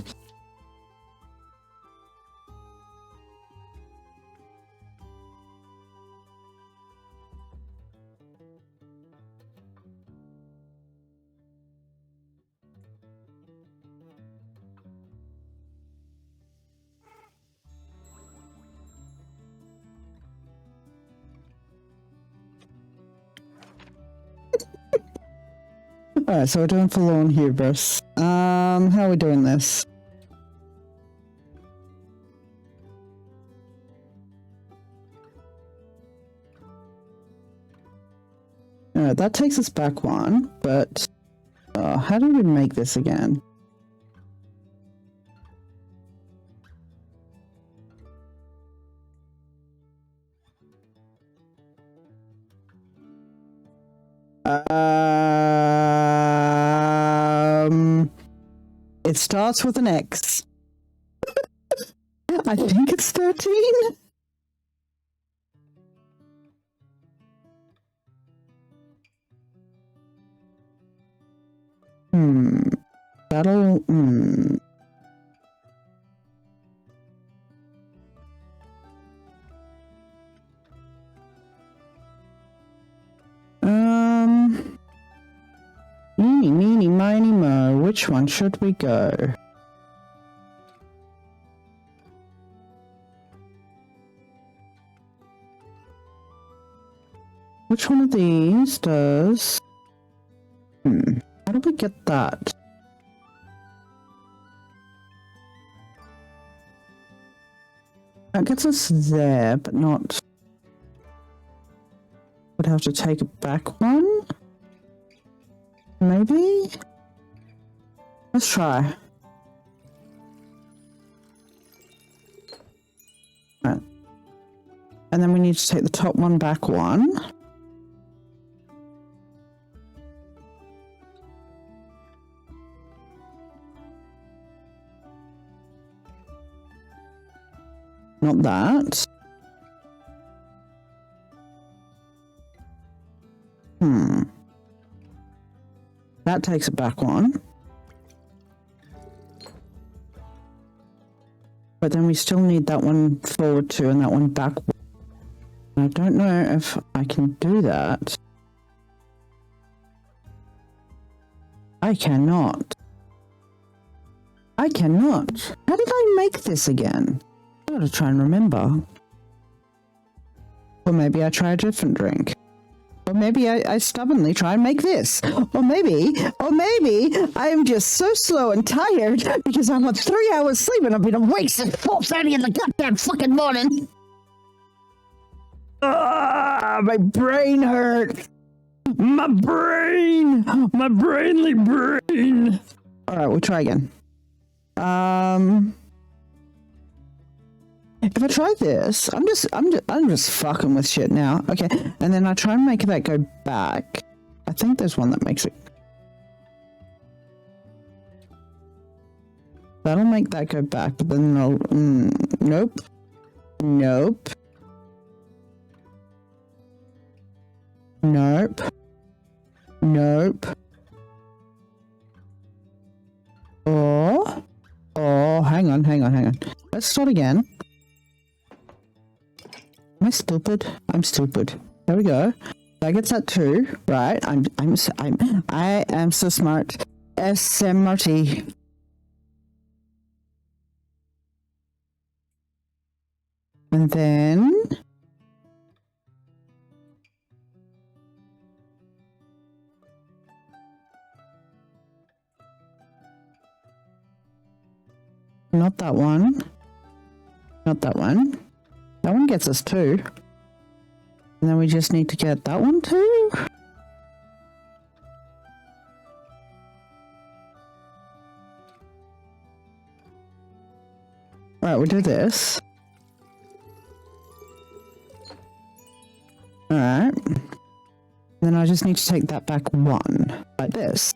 Alright, so we're doing full-on hubris. How are we doing this? Alright, that takes us back one, but how do we make this again? It starts with an X. I think it's 13. That'll. Eeny, meeny, miny, mo. Which one should we go? Which one of these does... How do we get that? That gets us there, but not... Would have to take it back one? Maybe? Let's try. Right. And then we need to take the top one back one. Not that. That takes it back one. But then we still need that one forward two and that one back. I don't know if I can do that. I cannot. I cannot. How did I make this again? I gotta try and remember. Or maybe I try a different drink. Or maybe I stubbornly try and make this. Or maybe I am just so slow and tired because I'm on 3 hours sleep and I've been awake since 4:30 in the goddamn fucking morning. My brain hurts. My brainly brain. All right, we'll try again. If I try this, I'm just fucking with shit now. Okay, and then I try and make that go back. I think there's one that makes it. That'll make that go back, but then I'll. Nope. Nope. Nope. Nope. Oh, hang on. Let's start again. Am I stupid? I'm stupid. There we go. That gets that too, right? I am so smart. SMRT. And then not that one. Not that one. That one gets us two. And then we just need to get that one too. Alright, we'll do this. Alright. Then I just need to take that back one. Like this.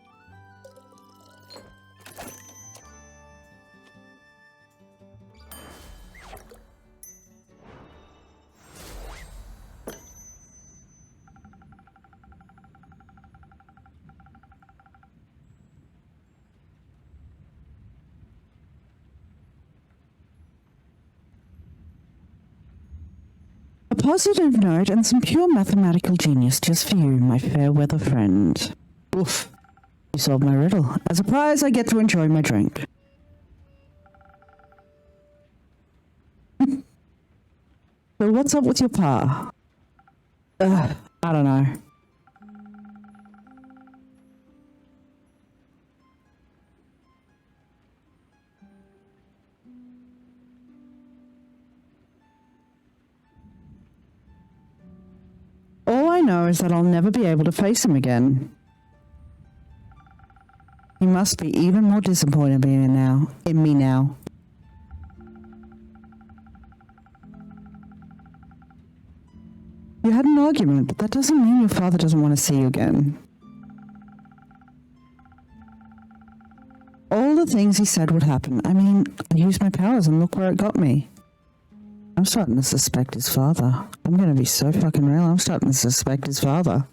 A positive note and some pure mathematical genius just for you, my fair weather friend. Oof. You solved my riddle. As a prize, I get to enjoy my drink. So what's up with your pa? I don't know. All I I know is that I'll never be able to face him again. He must be even more disappointed in me now. You had an argument, but that doesn't mean your father doesn't want to see you again. All the things he said would happen. I mean, I used my powers and look where it got me. I'm starting to suspect his father. I'm gonna be so fucking real. I'm starting to suspect his father.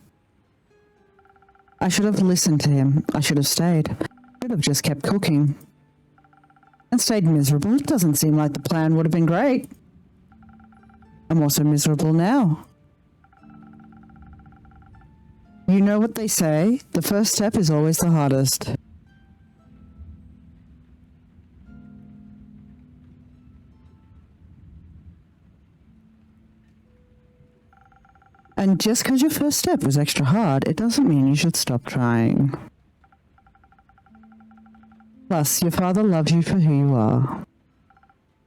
I should have listened to him. I should have stayed. Should have just kept cooking. And stayed miserable. It doesn't seem like the plan would have been great. I'm also miserable now. You know what they say, the first step is always the hardest. And just because your first step was extra hard, it doesn't mean you should stop trying. Plus, your father loves you for who you are.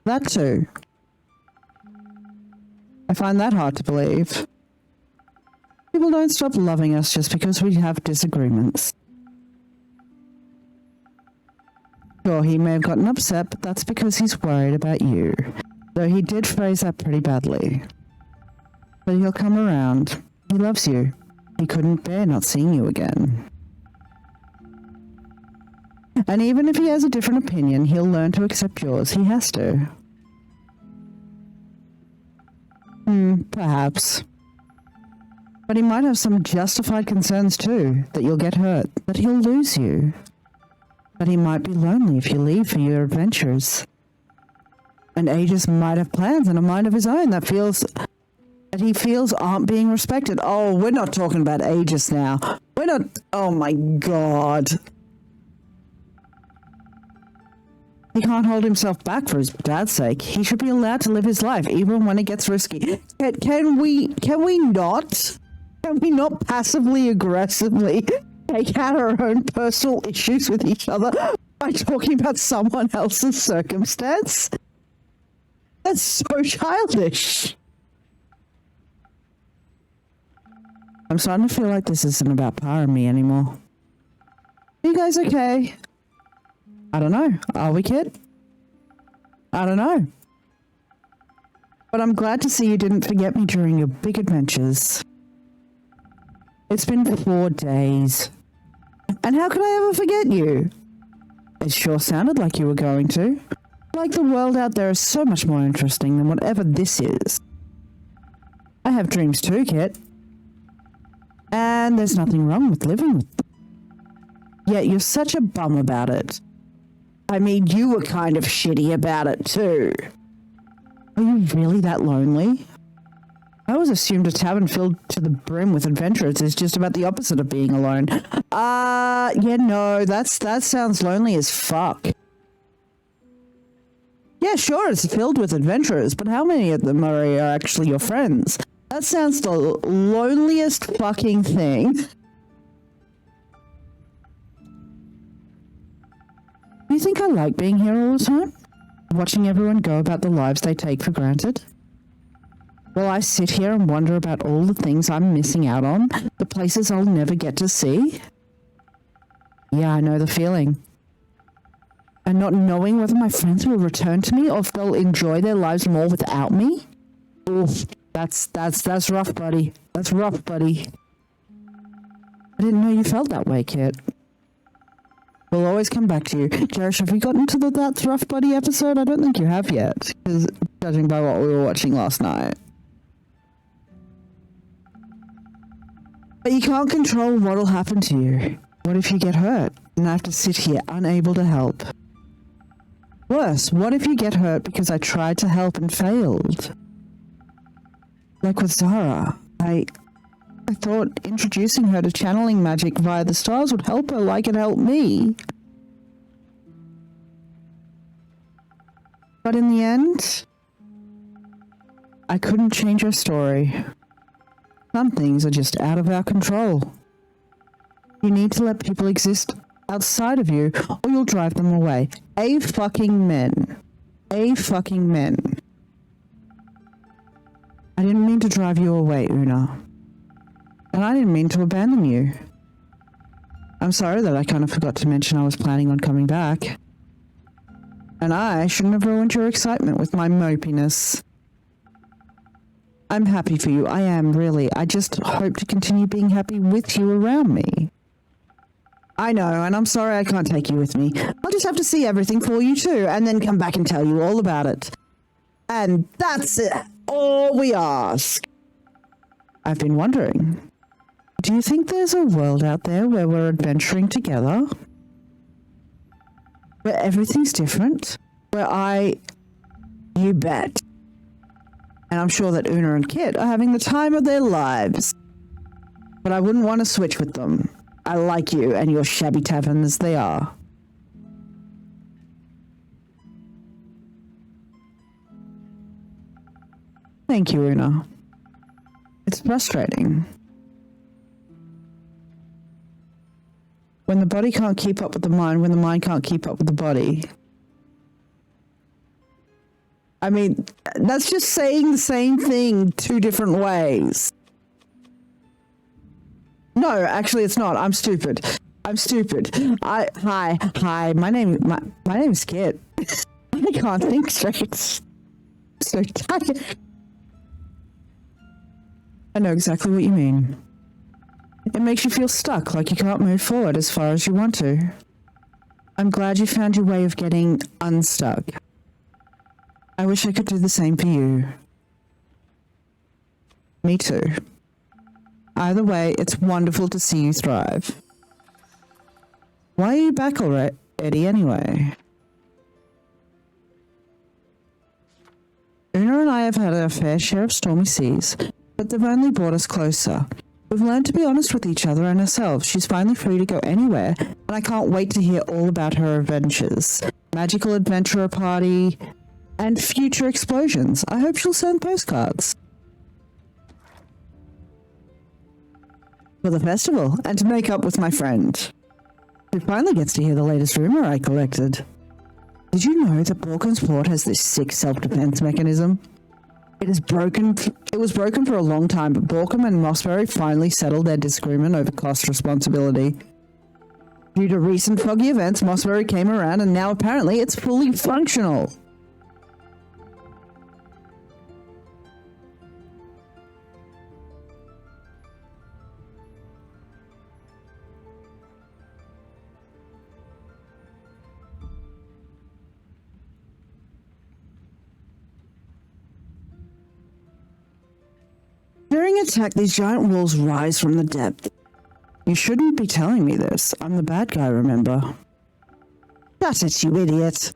That too. I find that hard to believe. People don't stop loving us just because we have disagreements. Sure, he may have gotten upset, but that's because he's worried about you. Though he did phrase that pretty badly. But he'll come around. He loves you. He couldn't bear not seeing you again. And even if he has a different opinion, he'll learn to accept yours. He has to. Perhaps. But he might have some justified concerns too, that you'll get hurt, that he'll lose you. That he might be lonely if you leave for your adventures. And Aegis might have plans and a mind of his own that he feels aren't being respected. Oh, we're not talking about Aegis now. We're not... Oh my god. He can't hold himself back for his dad's sake. He should be allowed to live his life, even when it gets risky. Can we not passively aggressively take out our own personal issues with each other by talking about someone else's circumstance? That's so childish. I'm starting to feel like this isn't about Pa and me anymore. Are you guys okay? I don't know. Are we, kid? I don't know. But I'm glad to see you didn't forget me during your big adventures. It's been 4 days. And how could I ever forget you? It sure sounded like you were going to. Like the world out there is so much more interesting than whatever this is. I have dreams too, Kit. And there's nothing wrong with living with them. Yet you're such a bum about it. I mean, you were kind of shitty about it too. Are you really that lonely? I always assumed a tavern filled to the brim with adventurers is just about the opposite of being alone. Yeah, no, that sounds lonely as fuck. Yeah, sure, it's filled with adventurers, but how many of them are actually your friends? That sounds the loneliest fucking thing. Do you think I like being here all the time? Watching everyone go about the lives they take for granted? While I sit here and wonder about all the things I'm missing out on, the places I'll never get to see? Yeah, I know the feeling. And not knowing whether my friends will return to me or if they'll enjoy their lives more without me? Oof, that's rough, buddy. That's rough, buddy. I didn't know you felt that way, Kit. We'll always come back to you. Jerish, have you gotten to the That's Rough Buddy episode? I don't think you have yet, because judging by what we were watching last night. But you can't control what'll happen to you. What if you get hurt and I have to sit here unable to help? Worse, what if you get hurt because I tried to help and failed? Like with Zara, I thought introducing her to channeling magic via the stars would help her like it helped me. But in the end, I couldn't change her story. Some things are just out of our control. You need to let people exist outside of you, or you'll drive them away. Fucking men. Fucking men. I didn't mean to drive you away, Una. And I didn't mean to abandon you. I'm sorry that I kind of forgot to mention I was planning on coming back. And I shouldn't have ruined your excitement with my mopiness. I'm happy for you. I am, really. I just hope to continue being happy with you around me. I know, and I'm sorry I can't take you with me. I'll just have to see everything for you too, and then come back and tell you all about it. And that's it. All we ask. I've been wondering, do you think there's a world out there where we're adventuring together? Where everything's different? You bet. And I'm sure that Una and Kit are having the time of their lives. But I wouldn't want to switch with them. I like you and your shabby tavern as they are. Thank you, Una. It's frustrating. When the body can't keep up with the mind, when the mind can't keep up with the body. I mean, that's just saying the same thing two different ways. No, actually it's not. I'm stupid. Hi, my name's Kit. I can't think straight. So tired. I know exactly what you mean. It makes you feel stuck, like you can't move forward as far as you want to. I'm glad you found your way of getting unstuck. I wish I could do the same for you. Me too. Either way, it's wonderful to see you thrive. Why are you back already anyway? Una and I have had our fair share of stormy seas, but they've only brought us closer. We've learned to be honest with each other and ourselves. She's finally free to go anywhere, and I can't wait to hear all about her adventures. Magical adventurer party, and future explosions. I hope she'll send postcards. For the festival, and to make up with my friend, who finally gets to hear the latest rumor I collected. Did you know that Borken's port has this sick self-defense mechanism? It was broken for a long time, but Borkham and Mossbury finally settled their disagreement over cost responsibility. Due to recent foggy events, Mossbury came around and now apparently it's fully functional. During attack, these giant walls rise from the depth. You shouldn't be telling me this. I'm the bad guy, remember? Shut it, you idiot.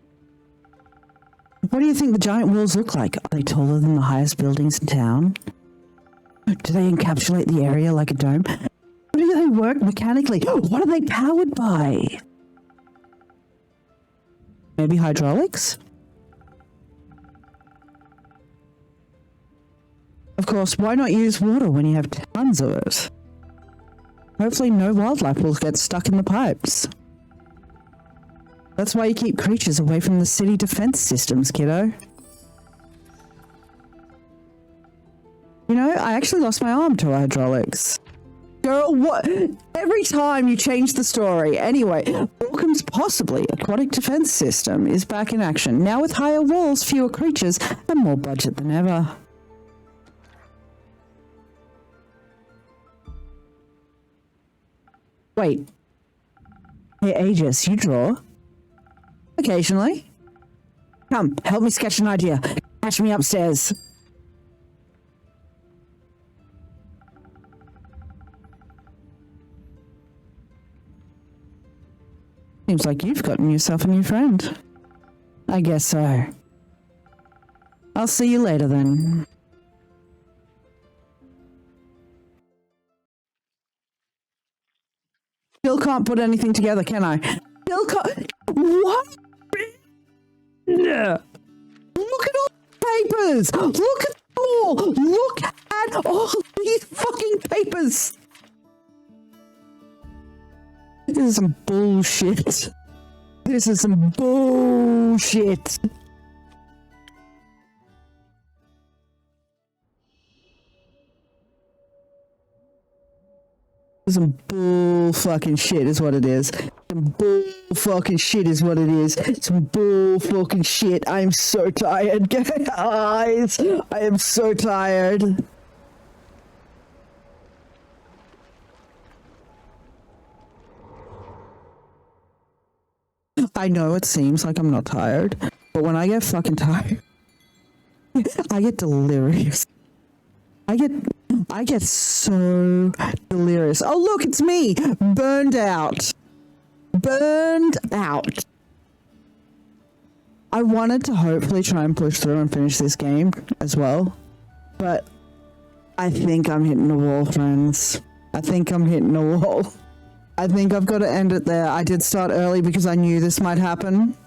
What do you think the giant walls look like? Are they taller than the highest buildings in town? Do they encapsulate the area like a dome? How do they work mechanically? What are they powered by? Maybe hydraulics? Of course, why not use water when you have tons of it? Hopefully no wildlife will get stuck in the pipes. That's why you keep creatures away from the city defense systems, kiddo. You know, I actually lost my arm to hydraulics. Girl, what? Every time you change the story. Anyway, Borkham's possibly aquatic defense system is back in action. Now with higher walls, fewer creatures, and more budget than ever. Wait. Hey, Aegis, you draw? Occasionally. Come, help me sketch an idea. Catch me upstairs. Seems like you've gotten yourself a new friend. I guess so. I'll see you later then. Still can't put anything together, can I? Still can't. What? Look at all the papers! Look at them all! Look at all these fucking papers! This is some bullshit. This is some bullshit. Some bull fucking shit is what it is. Some bull fucking shit is what it is. Some bull fucking shit. I'm so tired, guys. I am so tired. I know it seems like I'm not tired, but when I get fucking tired, I get delirious. I get so delirious. Oh, look, it's me. Burned out. Burned out. I wanted to hopefully try and push through and finish this game as well, but I think I'm hitting the wall, friends. I think I'm hitting the wall. I think I've got to end it there. I did start early because I knew this might happen.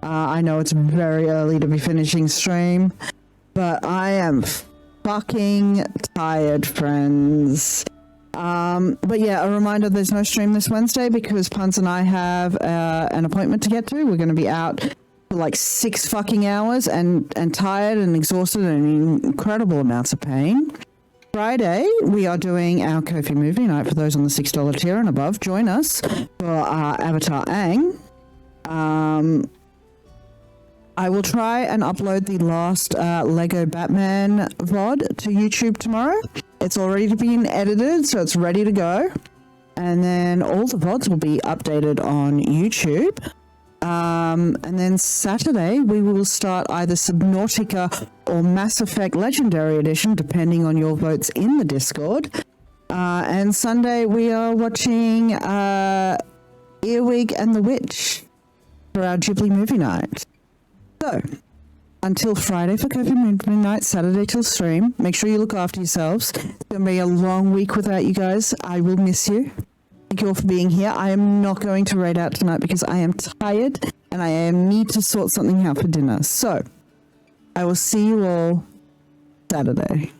I know it's very early to be finishing stream, but I am fucking tired, friends. But yeah, a reminder, there's no stream this Wednesday because Puns and I have an appointment to get to. We're going to be out for like 6 fucking hours and tired and exhausted and in incredible amounts of pain. Friday, we are doing our Kofi movie night for those on the $6 tier and above. Join us for Avatar Aang. I will try and upload the last Lego Batman VOD to YouTube tomorrow. It's already been edited, so it's ready to go. And then all the VODs will be updated on YouTube. And then Saturday, we will start either Subnautica or Mass Effect Legendary Edition, depending on your votes in the Discord. And Sunday, we are watching Earwig and the Witch for our Ghibli movie night. So, until Friday for Kofi Movie Night, Saturday till stream, make sure you look after yourselves. It's going to be a long week without you guys. I will miss you. Thank you all for being here. I am not going to raid out tonight because I am tired and I need to sort something out for dinner. So, I will see you all Saturday.